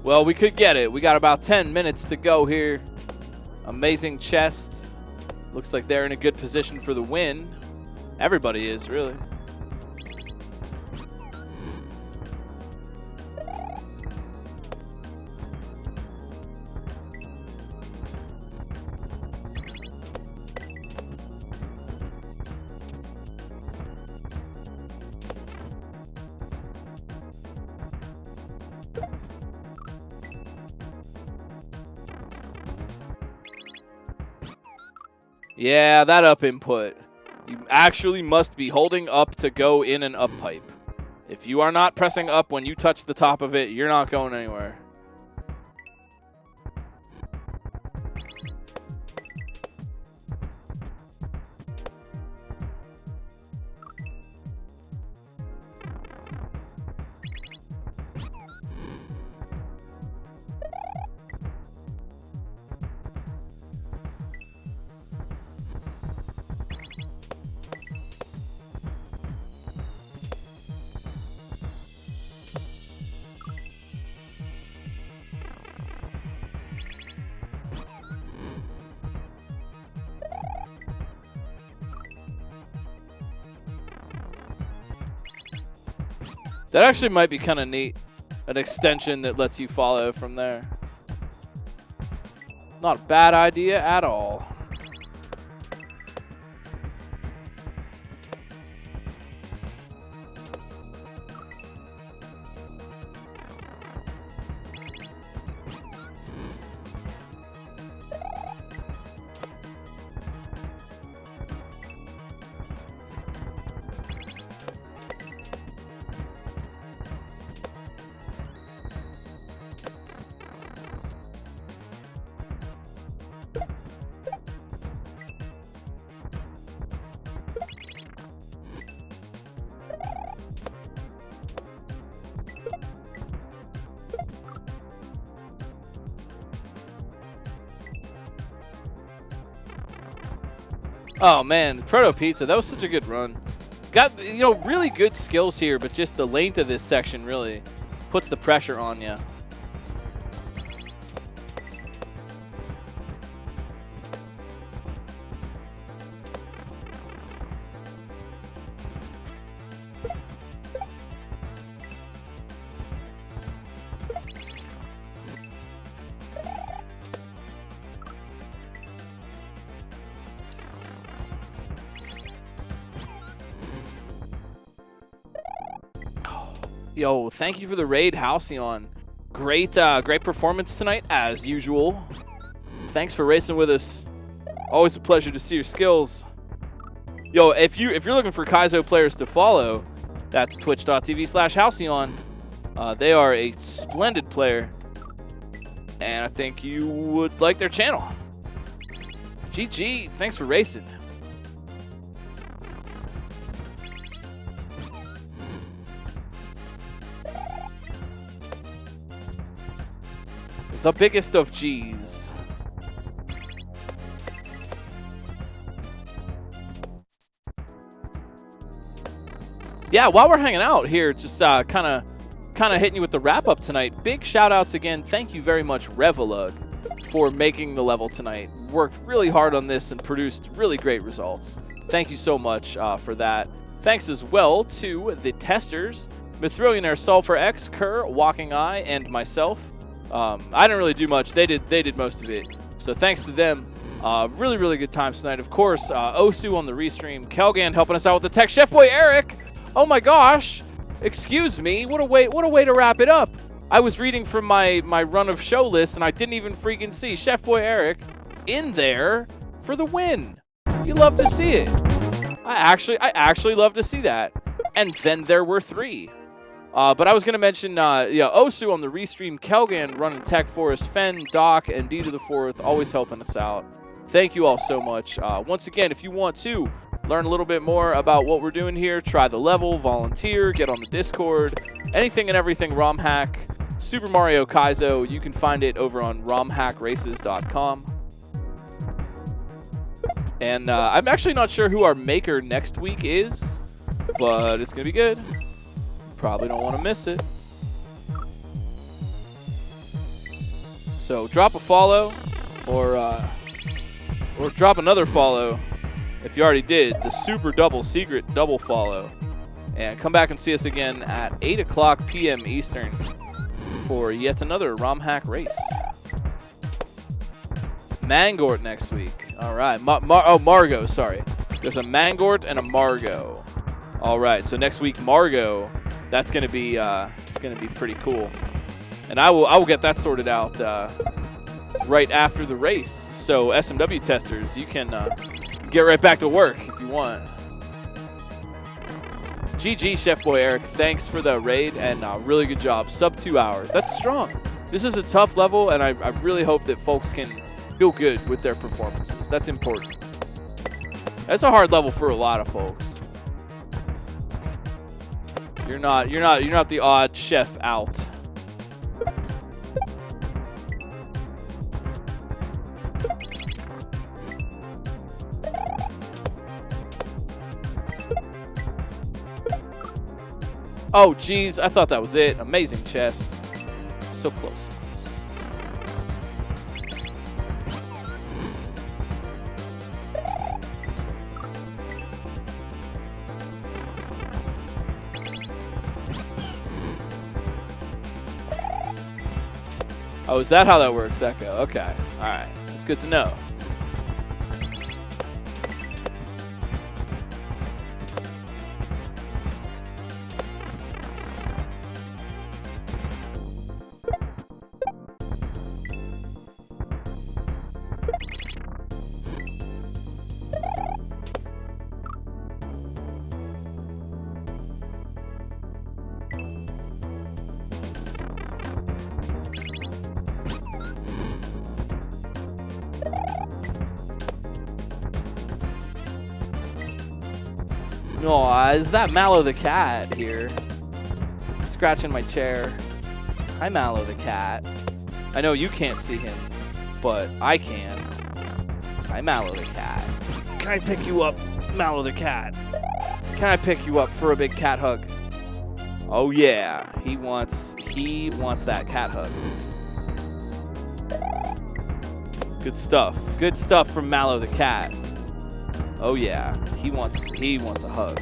Well, we could get it. We got about 10 minutes to go here. Amazing chests. Looks like they're in a good position for the win. Everybody is, really. Yeah, that up input. You actually must be holding up to go in an up pipe. If you are not pressing up when you touch the top of it, you're not going anywhere. That actually might be kind of neat. An extension that lets you follow from there. Not a bad idea at all. Oh man, Proto Pizza, that was such a good run. Got, you know, really good skills here, but just the length of this section really puts the pressure on you. Yo, thank you for the raid, Halcyon. Great performance tonight, as usual. Thanks for racing with us. Always a pleasure to see your skills. Yo, if you're looking for Kaizo players to follow, that's twitch.tv/Halcyon. They are a splendid player, and I think you would like their channel. GG, thanks for racing. The biggest of G's. Yeah, while we're hanging out here, just kind of hitting you with the wrap up tonight. Big shout outs again. Thank you very much, revolug, for making the level tonight. Worked really hard on this and produced really great results. Thank you so much for that. Thanks as well to the testers, Mithrillionaire, Sulfur X, Kerr, Walking Eye, and myself. I didn't really do much. They did most of it. So thanks to them. Really, really good times tonight. Of course, Osu on the restream. Kelgan helping us out with the tech. Chef Boy Eric. Oh my gosh. Excuse me. What a way to wrap it up. I was reading from my run of show list and I didn't even freaking see Chef Boy Eric in there for the win. You love to see it. I actually love to see that. And then there were 3. But I was going to mention, Osu on the restream, Kelgan running tech for us, Fen, Doc, and D to the 4th, always helping us out. Thank you all so much. Once again, if you want to learn a little bit more about what we're doing here, try the level, volunteer, get on the Discord, anything and everything Romhack, Super Mario Kaizo, you can find it over on romhackraces.com. And I'm actually not sure who our maker next week is, but it's going to be good. Probably don't want to miss it. So drop a follow or drop another follow if you already did, the super double secret double follow. And come back and see us again at 8 o'clock p.m. Eastern for yet another Romhack race. Mangort next week. All right. Margot, sorry. There's a Mangort and a Margot. All right. So next week, Margot. That's gonna be it's gonna be pretty cool, and I will get that sorted out right after the race. So SMW testers, you can get right back to work if you want. GG, Chef Boy Eric. Thanks for the raid and really good job. Sub 2 hours. That's strong. This is a tough level, and I really hope that folks can feel good with their performances. That's important. That's a hard level for a lot of folks. You're not the odd chef out. Oh geez, I thought that was it. Amazing chest. So close. Oh, is that how that works, Echo? Okay. All right. That's good to know. No, is that Mallow the cat here? Scratching my chair. Hi, Mallow the cat. I know you can't see him, but I can. Hi, Mallow the cat. Can I pick you up, Mallow the cat? Can I pick you up for a big cat hug? Oh yeah, he wants that cat hug. Good stuff. Good stuff from Mallow the cat. Oh yeah, he wants a hug.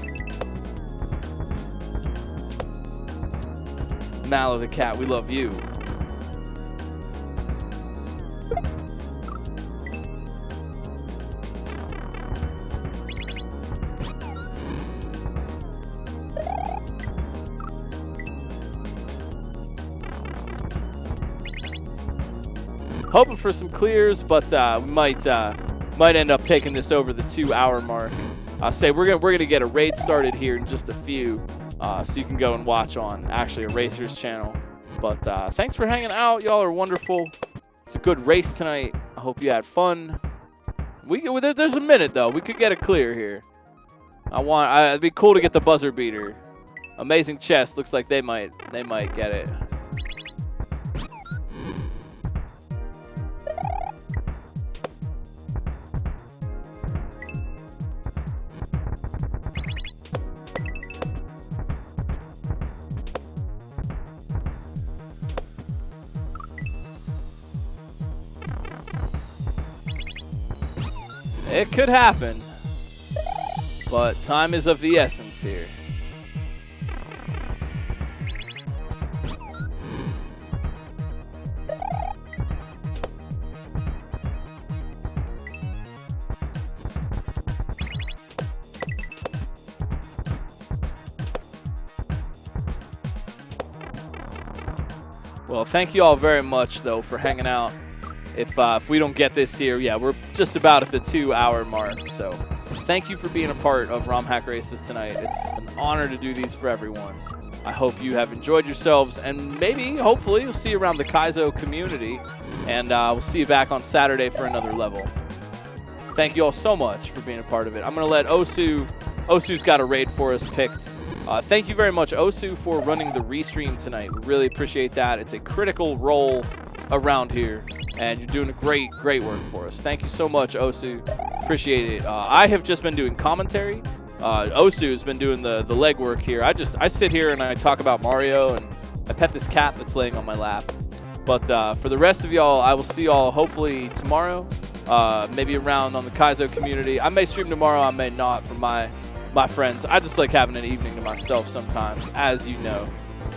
Mallow the cat, we love you. Hoping for some clears, but we might end up taking this over the 2-hour mark. Say we're gonna get a raid started here in just a few, so you can go and watch on actually a Racer's channel. But thanks for hanging out. Y'all are wonderful. It's a good race tonight. I hope you had fun. There's a minute though. We could get a clear here. It'd be cool to get the buzzer beater. Amazing chest. Looks like they might get it. It could happen, but time is of the essence here. Well, thank you all very much, though, for hanging out. If we don't get this here, yeah, we're just about at the 2-hour mark. So thank you for being a part of Romhack Races tonight. It's an honor to do these for everyone. I hope you have enjoyed yourselves, and maybe, hopefully, you'll see you around the Kaizo community, and we'll see you back on Saturday for another level. Thank you all so much for being a part of it. I'm going to let Osu's got a raid for us picked. Thank you very much, Osu, for running the restream tonight. We really appreciate that. It's a critical role around here, and you're doing great work for us. Thank you so much, Osu. Appreciate it. I have just been doing commentary. Osu has been doing the legwork here. I sit here and I talk about Mario, and I pet this cat that's laying on my lap. But for the rest of y'all, I will see y'all hopefully tomorrow, maybe around on the Kaizo community. I may stream tomorrow, I may not, for my friends. I just like having an evening to myself sometimes, as you know.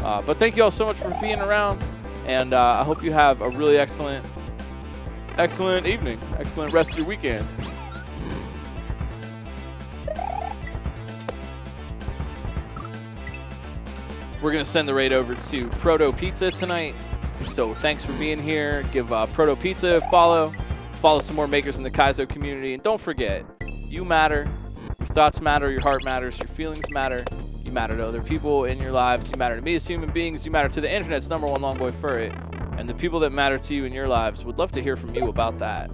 But thank you all so much for being around, and I hope you have a really excellent evening, excellent rest of your weekend. We're going to send the raid over to Proto Pizza tonight. So thanks for being here. Give Proto Pizza a follow. Follow some more makers in the Kaizo community. And don't forget, you matter. Your thoughts matter. Your heart matters. Your feelings matter. You matter to other people in your lives. You matter to me as human beings. You matter to the internet's #1 Longboy Furry. And the people that matter to you in your lives would love to hear from you about that.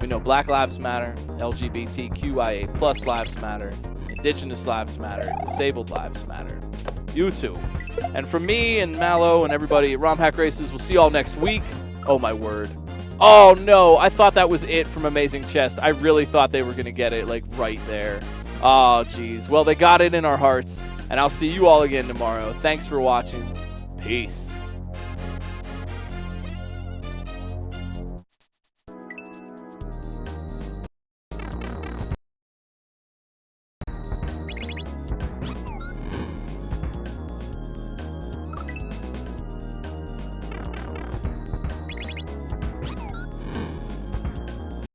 We know Black lives matter. LGBTQIA+ lives matter. Indigenous lives matter. Disabled lives matter. You too. And from me and Mallow and everybody at Romhack Races, we'll see you all next week. Oh, my word. Oh, no. I thought that was it from Amazing Chest. I really thought they were going to get it, like, right there. Oh, geez. Well, they got it in our hearts. And I'll see you all again tomorrow. Thanks for watching. Peace.